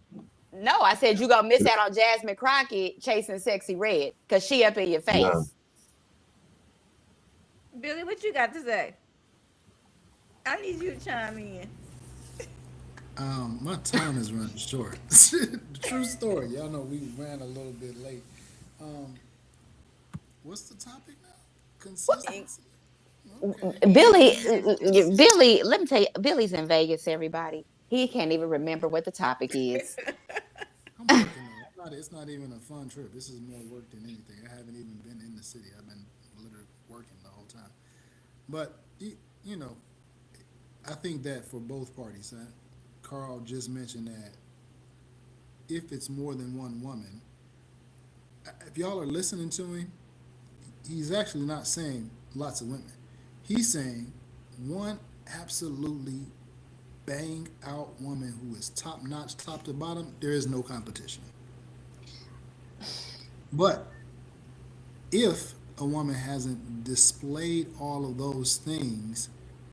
S1: No, I said you gonna miss out on Jasmine Crockett chasing sexy red because she up in your
S4: No.
S1: face.
S2: Billy, what you got to say? I need you to chime in.
S5: My time is running short. True story. Y'all know we ran a little bit late. Um, what's the topic now?
S2: In-
S5: Consistency. Okay.
S1: Billy,
S2: Inconsistency.
S1: Billy, let me tell you, Billy's in Vegas. Everybody, he can't even remember what the topic is.
S5: I'm working though. It's not even a fun trip. This is more work than anything. I haven't even been in the city. I've been literally working the whole time. But you know, I think that for both parties, Carl just mentioned that if it's more than one woman, if y'all are listening to him, he's actually not saying lots of women. He's saying one absolutely bang out woman who is top notch, top to bottom. There is no competition. But if a woman hasn't displayed all of those things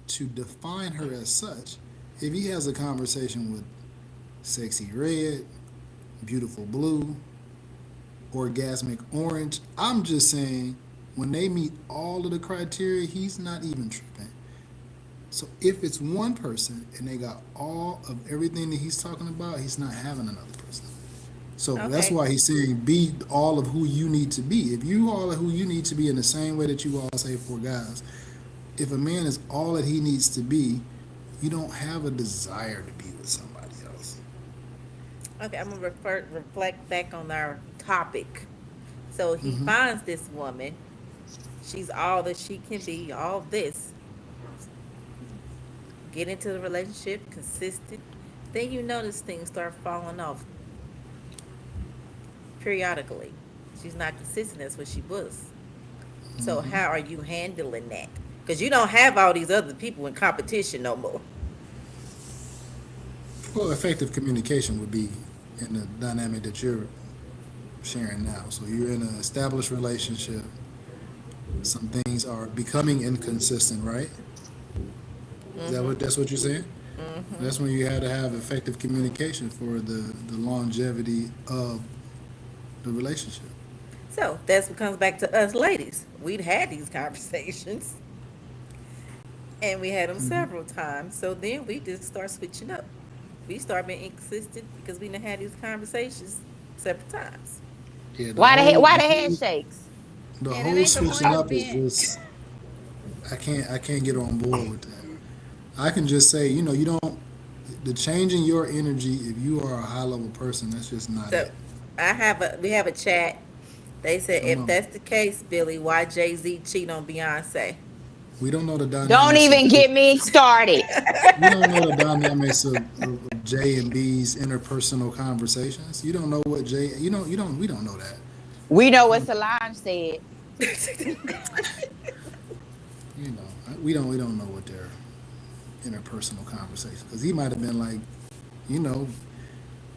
S5: to define her as such, if he has a conversation with sexy red, beautiful blue, orgasmic orange, I'm just saying when they meet all of the criteria, he's not even tripping. So if it's one person and they got all of everything that he's talking about, he's not having another person. So that's
S3: Okay.
S5: why he's saying be all of who you need to be. If you all are who you need to be in the same way that you all say for guys, if a man is all that he needs to be, you don't have a desire to be with somebody else.
S3: Okay, I'm gonna reflect back on our topic. So he finds this woman. She's all that she can be. All this. Get into the relationship, consistent. Then you notice things start falling off periodically. She's not consistent as what she was. So how are you handling that? Because you don't have all these other people in competition no more.
S5: Well, effective communication would be in the dynamic that you're sharing now. So you're in an established relationship. Some things are becoming inconsistent, right? That's what you're saying? That's when you have to have effective communication for the longevity of the relationship.
S3: So that's what comes back to us ladies. We'd had these conversations and we had them several times. So then we just start switching up. We start being inconsistent because we done had these conversations several times.
S5: Yeah,
S1: Why the handshakes?
S5: the
S2: And it
S5: whole
S2: ain't the
S5: switching
S2: point of
S5: up is
S2: being.
S5: just I can't get on board with that. I can just say, you know, you don't the change in your energy, if you are a high level person, that's just not
S3: So
S5: it.
S3: we have a chat. They said
S5: Come
S3: if
S5: on.
S3: that's the case, Billy, why Jay-Z cheat on Beyonce?
S5: We don't know the
S1: Don't
S5: dynamics of
S1: even get me started.
S5: we don't know the dynamics of J and B's interpersonal conversations. You don't know what J you don't we don't know that.
S1: We know what Solange said.
S5: You know, we don't know what their interpersonal conversations, because he might have been like, you know,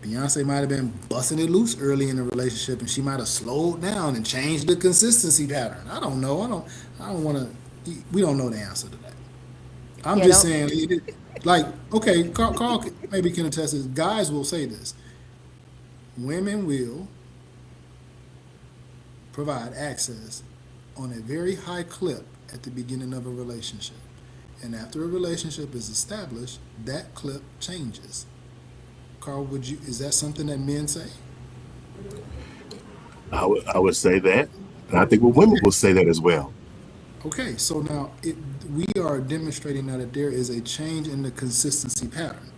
S5: Beyonce might have been busting it loose early in the relationship, and she might have slowed down and changed the consistency pattern. I don't know. I don't want to. We don't know the answer to that. I'm
S1: Yeah,
S5: just
S1: don't.
S5: saying, like, okay, Carl maybe can attest this. Guys will say this. Women will provide access on a very high clip at the beginning of a relationship. And after a relationship is established, that clip changes. Carl, is that something that men say?
S4: I would say that, and I think women will say that as well.
S5: Okay, so now we are demonstrating now that there is a change in the consistency pattern.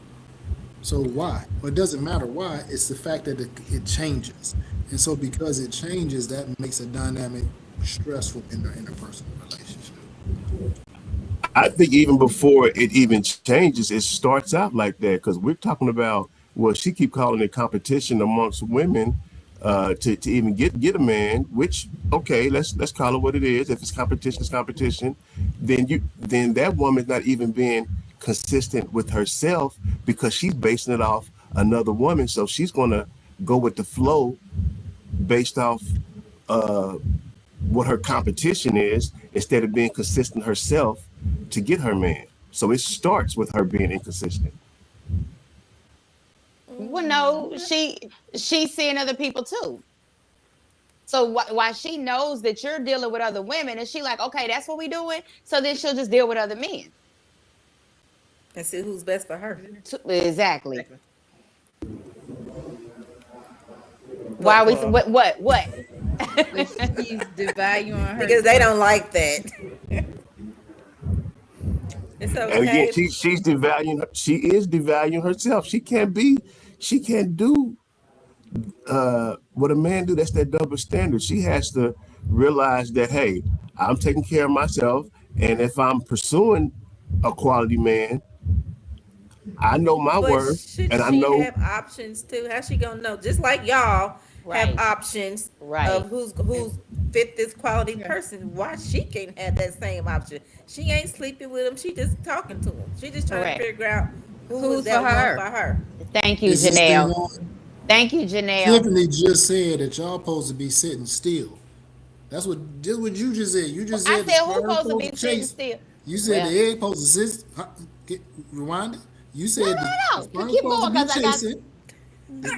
S5: So why? Well, it doesn't matter why. It's the fact that it changes, and so because it changes, that makes a dynamic stressful in the interpersonal relationship.
S4: I think even before it even changes, it starts out like that because we're talking about, well, she keep calling it competition amongst women to even get a man. Which, okay, let's call it what it is. If it's competition, it's competition. Then that woman's not even being consistent with herself because she's basing it off another woman. So she's gonna go with the flow based off uh, what her competition is instead of being consistent herself to get her man. So it starts with her being inconsistent.
S1: Well, no, she's seeing other people too. So why she knows that you're dealing with other women, and she like, okay, that's what we doing. So then she'll just deal with other men.
S3: And see who's best for her.
S1: Exactly.
S3: Exactly.
S1: Why
S3: What,
S1: we
S3: Carl?
S1: what?
S2: But she's devaluing
S3: Because they
S2: herself.
S3: don't like that. It's
S4: And again,
S3: okay.
S4: she is devaluing herself. She can't do what a man do. That's that double standard. She has to realize that, hey, I'm taking care of myself, and if I'm pursuing a quality man, I know my
S3: But
S4: worth,
S3: should
S4: and I
S3: she
S4: know
S3: have options too? How's she gonna know? Just like y'all have
S1: Right,
S3: options
S1: right.
S3: of who's fit this quality
S2: Yeah.
S3: person. Why she can't have that same option? She ain't sleeping with him. She just talking to him. She just trying to
S1: Correct.
S3: figure out who is
S2: Who's for
S3: that one for
S2: her?
S3: her.
S1: Thank you,
S5: Is this thing
S1: Janelle.
S5: on?
S1: Thank you, Janelle.
S5: Tiffany just said that y'all supposed to be sitting still. Just what you just said. You just
S1: I
S5: said the
S1: said, who's
S5: sperm
S1: supposed to
S5: supposed
S1: be
S5: to
S1: sitting
S5: chase.
S1: still?
S5: You said the
S1: Well,
S5: egg supposed to sit. Rewind it. You
S1: no,
S5: said
S1: no,
S5: the
S1: no.
S5: sperm
S1: Keep
S5: supposed to
S1: going,
S5: be
S1: cause I got.
S5: chasing.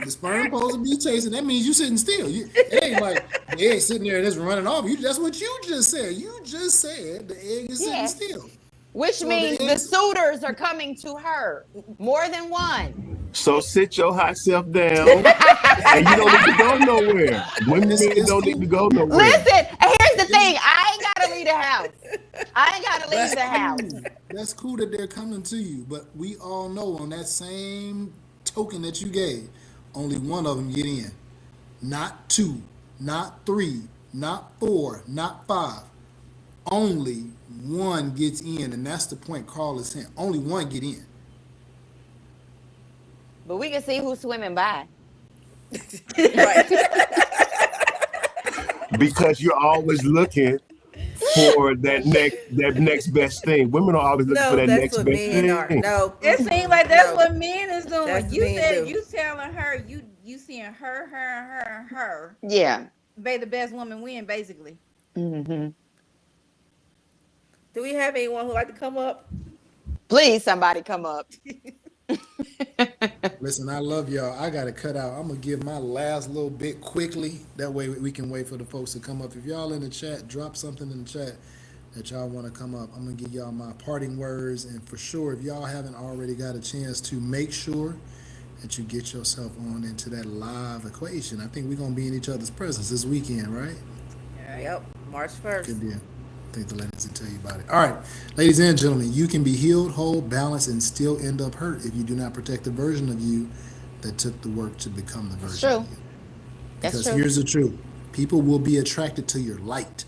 S5: The sperm supposed to be chasing. That means you sitting still. It ain't like the egg sitting there and it's running off. That's what you just said. You just said the egg is sitting
S1: Yes,
S5: still.
S1: which
S5: So the
S1: means the
S5: eggs.
S1: suitors are coming to her, more than one.
S4: so. Sit your hot self down, and you don't need to go nowhere. Women
S5: It's
S4: don't need to
S5: cool.
S4: go nowhere.
S1: Listen, here's the
S5: It's
S1: thing. I ain't gotta leave the house. I ain't gotta leave
S5: That's
S1: the house.
S5: cool. That's cool that they're coming to you. But we all know on that same token that you gave, only one of them get in. Not two, not three, not four, not five. Only one gets in, and that's the point Carl is saying. Only one get in.
S1: But we can see who's swimming by.
S3: Right.
S4: Because you're always looking for that next best thing. Women are always looking for
S3: No,
S4: that
S3: that's
S4: next
S3: what
S4: best
S3: men
S4: thing.
S3: are. No,
S2: It seems like that's
S3: no.
S2: what men is doing.
S3: That's what
S2: You
S3: men
S2: said
S3: do.
S2: you telling her you seeing her and her.
S1: Yeah.
S2: May the best woman win, basically.
S1: Hmm.
S3: Do we have anyone who like to come up?
S1: Please, somebody come up.
S5: Listen, I love y'all. I gotta cut out. I'm gonna give my last little bit quickly. That way we can wait for the folks to come up. If y'all in the chat, drop something in the chat that y'all want to come up. I'm gonna give y'all my parting words, and for sure, if y'all haven't already got a chance to make sure that you get yourself on into that live equation. I think we're gonna be in each other's presence this weekend, right?
S2: Yeah.
S3: Yep, March 1st.
S5: Good deal. think the ladies will tell you about it. All right, ladies and gentlemen, you can be healed, whole, balanced, and still end up hurt if you do not protect the version of you that took the work to become the
S1: That's
S5: version of
S1: true.
S5: you.
S1: That's
S5: Because
S1: true.
S5: here's the truth: people will be attracted to your light.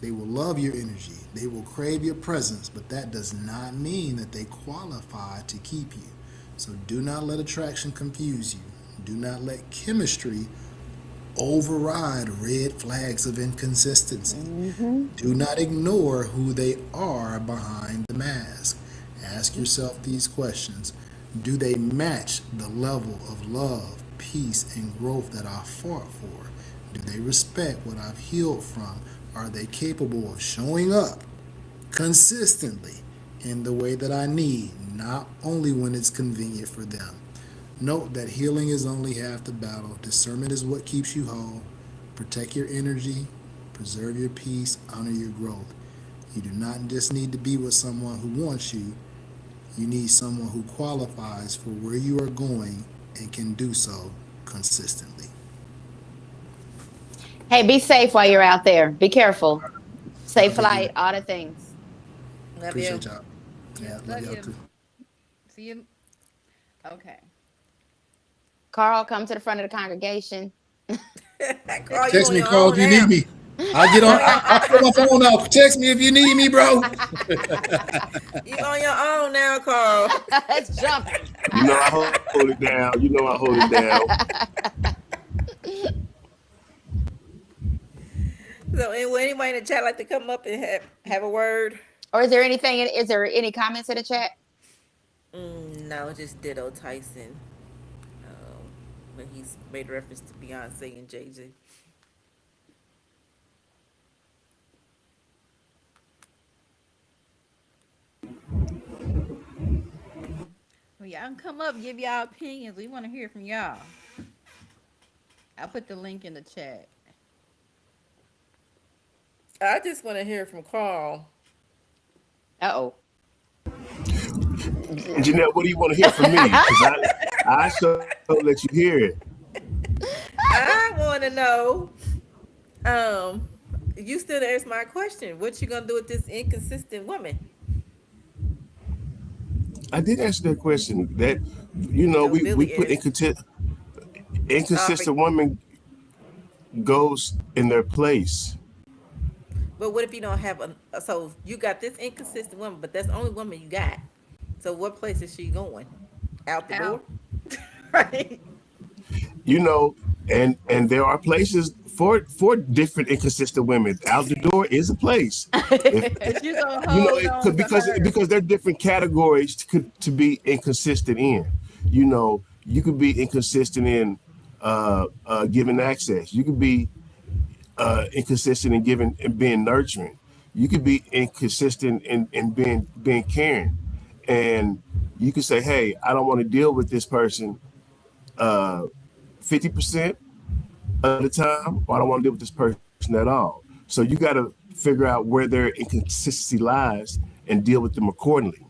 S5: They will love your energy. They will crave your presence, but that does not mean that they qualify to keep you. So do not let attraction confuse you. Do not let chemistry override red flags of inconsistency.
S1: Mm-hmm.
S5: Do not ignore who they are behind the mask. Ask yourself these questions. Do they match the level of love, peace, and growth that I fought for? Do they respect what I've healed from? Are they capable of showing up consistently in the way that I need, not only when it's convenient for them? Note that healing is only half the battle. Discernment is what keeps you whole. Protect your energy, preserve your peace, honor your growth. You do not just need to be with someone who wants you, you need someone who qualifies for where you are going and can do so consistently.
S1: Hey, be safe while you're out there. Be careful.
S5: Y'all
S1: Safe
S5: be
S1: flight,
S5: good.
S1: all the things.
S3: Love you.
S5: Appreciate y'all.
S2: Yeah,
S5: Yeah, love
S2: love
S5: y'all
S2: you.
S5: too.
S2: See you. Okay.
S1: Carl, come to the front of the congregation.
S3: Carl, you
S5: Text
S3: on
S5: me,
S3: your
S5: Carl,
S3: own
S5: if you need
S3: now.
S5: me. I'll get
S3: You
S5: on.
S3: on your
S5: I'll put my phone out. Text me if you need me, bro.
S3: you on your own now, Carl.
S1: It's jumping.
S4: You know I hold it down. You know I hold it down.
S3: So, anybody in the chat like to come up and have a word?
S1: Or is there anything? Is there any comments in the chat?
S3: No, just ditto Tyson. When he's made reference to Beyonce and Jay Z.
S2: Well, y'all can come up, give y'all opinions. We want to hear from y'all. I'll put the link in the chat.
S3: I just want to hear from Carl.
S1: Uh
S4: Janelle, what do you want to hear from me? Because I sure let you hear it.
S3: I want to know. Um, you still ask my question. What you gonna do with this inconsistent woman?
S4: I did answer that question. That
S3: No,
S4: we
S3: Billy
S4: put
S3: asked.
S4: inconsistent women goes in their place.
S3: But what if you don't have a? So you got this inconsistent woman, but that's the only woman you got. So what place is she going? Out the door?
S2: Out. Right.
S4: You know, and there are places for different inconsistent women. Out the door is a place. If
S2: But you gonna
S4: you know
S2: hold
S4: it
S2: on
S4: could
S2: to her.
S4: because there are different categories to be inconsistent in. You know, you could be inconsistent in giving access. You could be inconsistent in giving and being nurturing. You could be inconsistent in being caring, and you could say, "Hey, I don't want to deal with this person 50% of the time, or I don't want to deal with this person at all." So you got to figure out where their inconsistency lies and deal with them accordingly.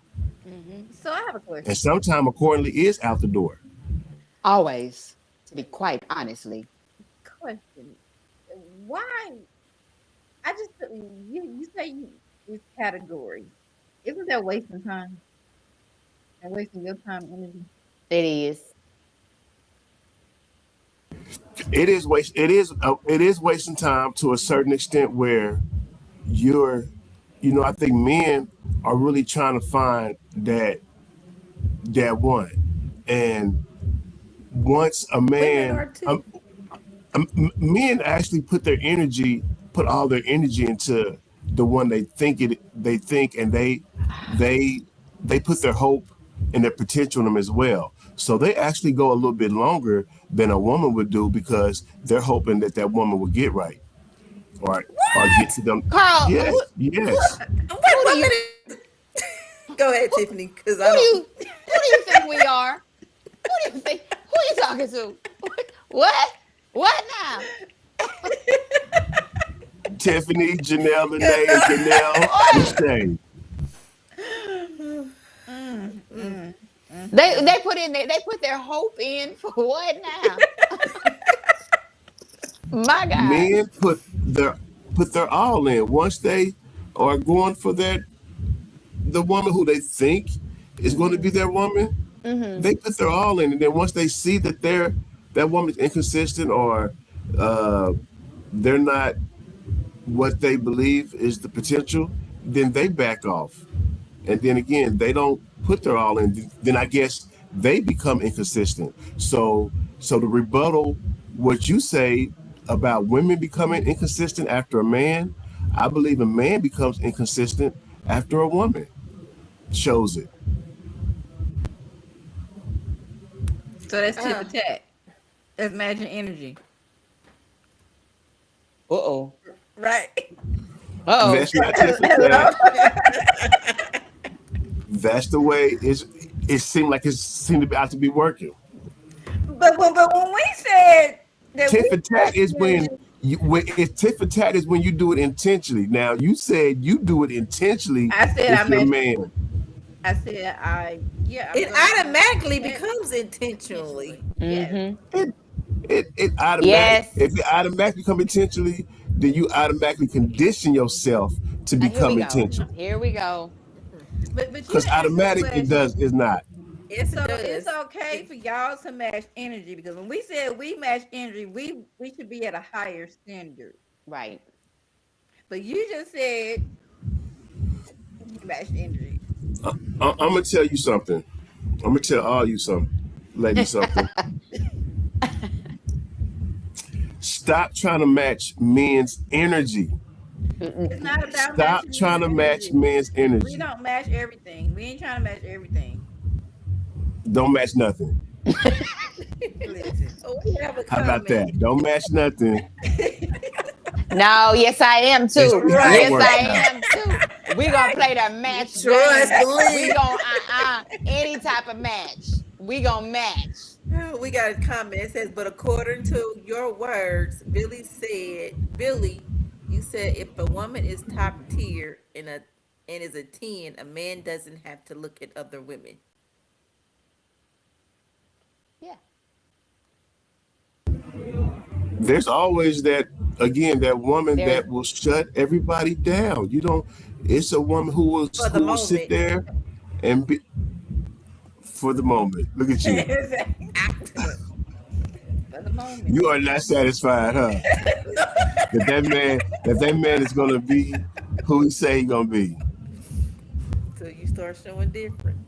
S1: hmm
S2: So I have a
S4: And
S2: question.
S4: sometimes accordingly is out the door.
S1: Always, to be quite honestly.
S2: Question. Why? I just you say it's categories. Isn't that wasting time and wasting your time and energy?
S1: It is.
S4: It is wasting time to a certain extent where you're I think men are really trying to find that one. And once a
S3: Women
S4: man
S3: are too.
S4: men actually put all their energy into the one they think, and they they put their hope and their potential in them as well. So they actually go a little bit longer than a woman would do because they're hoping that that woman will get right, or get
S3: What?
S4: to them.
S1: Carl,
S4: Yes,
S3: Who?
S4: yes.
S1: who do
S3: What
S1: you
S3: minute? Go ahead, Tiffany, because I
S1: who do
S3: don't.
S1: you think we are? Who do you think? Who are you talking to? What? What now?
S4: Tiffany, Janelle, Lene, and Janelle,
S1: What?
S4: just say,
S2: Mm, mm,
S1: They put in they put their hope in for what now? My God.
S4: men put their all in. Once they are going for the woman who they think is going to be their woman.
S1: Mm-hmm.
S4: They put their all in, and then once they see that that woman's inconsistent or uh, they're not what they believe is the potential, then they back off. And then again, they don't put their all in. Then I guess they become inconsistent. So the rebuttal, what you say about women becoming inconsistent after a man, I believe a man becomes inconsistent after a woman shows it.
S2: So that's tit for
S3: Uh,
S2: tat. That's matching energy.
S1: Uh-oh.
S3: right.
S1: Uh-oh.
S4: That's not tit for tat.
S2: Hello?
S4: That's the way it seemed like it seemed to be out to be working.
S2: But when we said that
S4: Tit
S2: we
S4: for tat is
S2: match
S4: when
S2: energy,
S4: if tit for tat is when you do it intentionally. Now you said you do it intentionally
S2: I said I
S4: with your
S2: match.
S4: man.
S2: I said I'm
S3: It
S2: gonna do
S3: automatically
S2: it
S3: becomes intentionally.
S2: intentionally. Yes.
S1: Mm-hmm.
S4: It automatic
S1: Yes.
S4: if it automatically come intentionally, then you automatically condition yourself to
S1: Here we
S4: become
S1: go.
S4: intentional.
S1: Here we go.
S2: But you
S4: Because
S2: didn't answer the
S4: automatic it
S2: question.
S4: does is not.
S3: Yes, it
S2: So it's
S3: does.
S2: okay
S3: It,
S2: for y'all to match energy because when we said we match energy, we should be at a higher standard.
S1: Right.
S2: But you just said we matched energy.
S4: I'm gonna tell you something. I'm gonna tell all you some ladies something. Stop trying to match men's energy.
S2: It's not about
S4: Stop
S2: matching
S4: trying
S2: men's
S4: to match
S2: energy.
S4: men's
S2: We
S4: energy.
S2: don't match everything. We ain't trying to match everything.
S4: Don't match nothing.
S2: Listen.
S3: oh, we have a
S4: How about
S3: comment.
S4: that? Don't match nothing.
S1: No, yes, I am
S4: It's
S1: too.
S4: not gonna
S3: Right.
S1: Yes,
S4: work
S1: I
S4: out.
S1: am too. We gonna play the match
S3: Trust
S1: game. We
S3: believe.
S1: gonna any type of match. We gonna match.
S3: Oh, we got a comment. It says, but according to your words, Billy, you said if a woman is top tier and is a 10, a man doesn't have to look at other women.
S1: Yeah.
S4: There's always that again, that woman
S1: There's
S4: that will shut everybody down. You don't it's a woman
S3: For the
S4: who will sit
S3: moment.
S4: there and be for the moment. Look at you.
S2: For the moment.
S4: You are not satisfied, huh? That man is gonna be who he say he gonna be.
S3: Until you start showing different.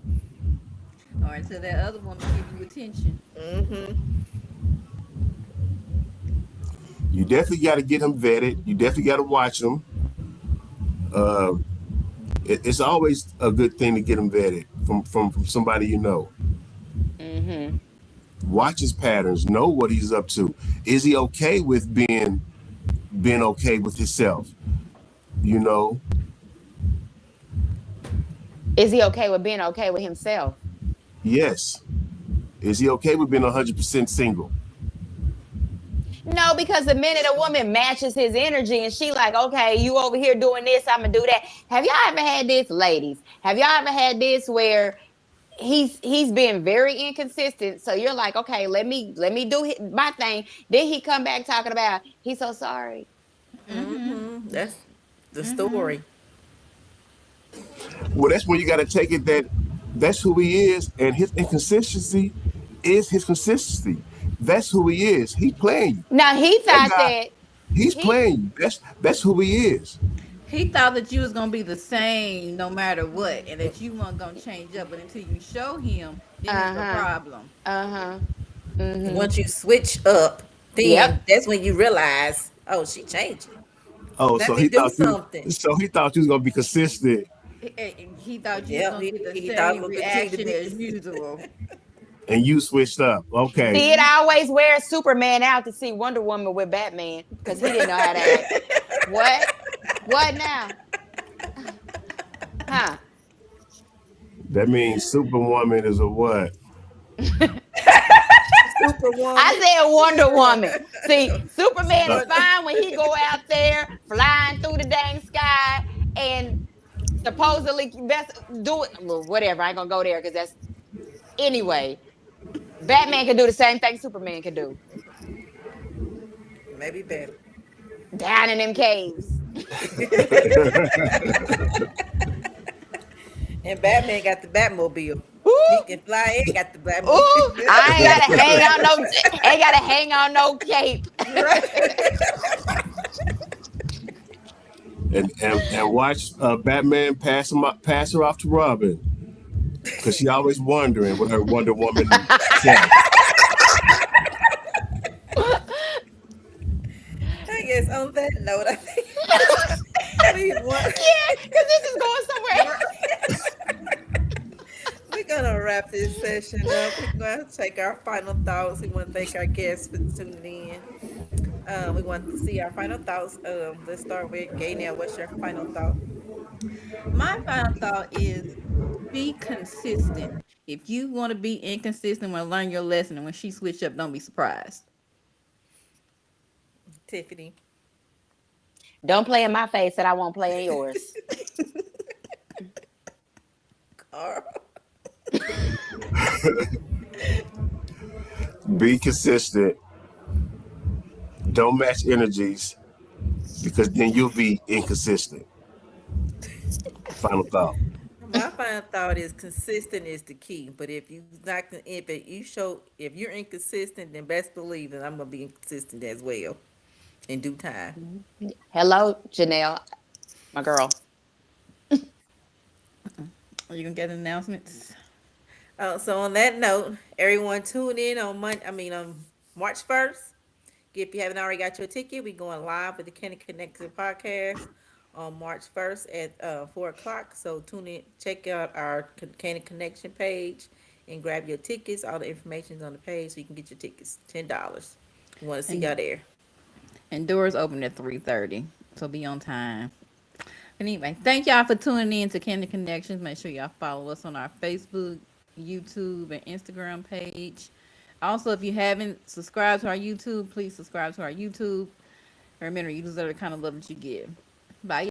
S2: Or until that other woman give you attention.
S3: Mm-hmm.
S4: You definitely got to get him vetted. You definitely got to watch him. Uh, it's always a good thing to get him vetted from somebody you know.
S1: mm-hmm.
S4: Watch his patterns. Know what he's up to. Is he okay with being okay with himself? You know,
S1: Is he okay with being okay with himself?
S4: yes. Is he okay with being 100% single?
S1: No, because the minute a woman matches his energy and she like, okay, you over here doing this, I'm gonna do that. Have y'all ever had this, ladies? Have y'all ever had this where he's been very inconsistent? So you're like, okay, let me do my thing. Then he come back talking about he's so sorry.
S3: Mm-hmm. That's the
S2: Mm-hmm.
S3: story.
S4: Well, that's when you got to take it that that's who he is, and his inconsistency is his consistency. That's who he is. He playing you.
S1: Now he
S4: That
S1: thought
S4: guy,
S1: that
S4: he's
S1: he
S4: playing you. That's who he is.
S2: He thought that you was gonna be the same no matter what, and that you weren't gonna change up. But until you show him, then it's a
S1: uh-huh.
S2: problem.
S1: Uh-huh.
S3: And
S1: Mm-hmm.
S3: once you switch up,
S1: Yep.
S3: then that's when you realize, oh, she changing.
S4: Oh,
S3: Let
S4: so
S3: me
S4: he
S3: do
S4: thought you.
S3: something.
S4: So he thought you was gonna be consistent,
S2: He thought you was
S3: Yep,
S2: gonna get the
S3: he thought
S2: same
S3: we'll continue to
S2: reaction
S3: be
S2: as
S3: consistent.
S2: usual.
S4: and you switched up. Okay,
S1: See, it always wears Superman out to see Wonder Woman with Batman because he didn't know how to act. What? What now? Huh?
S4: that means Superwoman is a what?
S1: I
S3: Superwoman.
S1: said Wonder Woman. See, Superman is
S4: Uh,
S1: fine when he go out there flying through the dang sky and supposedly best do it. Well, whatever. I ain't gonna go there because that's anyway. Batman can do the same thing Superman can do
S3: Maybe better.
S1: down in them caves.
S3: And Batman got the Batmobile. He
S1: Ooh,
S3: can fly and got the
S1: ooh,
S3: Batmobile.
S1: I ain't gotta hang on no, ain't gotta hang on no cape.
S3: Right.
S4: And watch Batman pass her off to Robin because she always wondering with her Wonder Woman self.
S3: I guess on that note, I think we want.
S1: Yeah, because this is going somewhere.
S3: We're gonna wrap this session up. We're gonna take our final thoughts. We want to thank our guests for tuning in. We want to see our final thoughts. Let's start with Gaynell. What's your final thought?
S2: My final thought is be consistent. If you want to be inconsistent, when learn your lesson, and when she switch up, don't be surprised.
S3: Tiffany.
S1: Don't play in my face that I won't play in yours.
S3: Carl.
S4: Be consistent. Don't match energies because then you'll be inconsistent. Final thought.
S3: My final thought is consistent is the key. But if you're inconsistent, then best believe that I'm gonna be inconsistent as well in due time.
S1: Hello, Janelle, my girl.
S2: Are you gonna get announcements?
S3: So on that note, everyone tune in on on March 1st. If you haven't already got your ticket, we going live with the Kenny Connected podcast on March 1st at 4 o'clock. So tune in, check out our Kenny Connection page, and grab your tickets. All the information is on the page, so you can get your tickets. $10. We want to see y'all
S2: And
S3: there.
S2: and doors open at 3:30, so be on time. But anyway, thank y'all for tuning in to Candy Connections. Make sure y'all follow us on our Facebook, YouTube, and Instagram page. Also, if you haven't subscribed to our YouTube, please subscribe to our YouTube. Remember, you deserve the kind of love that you give. Bye,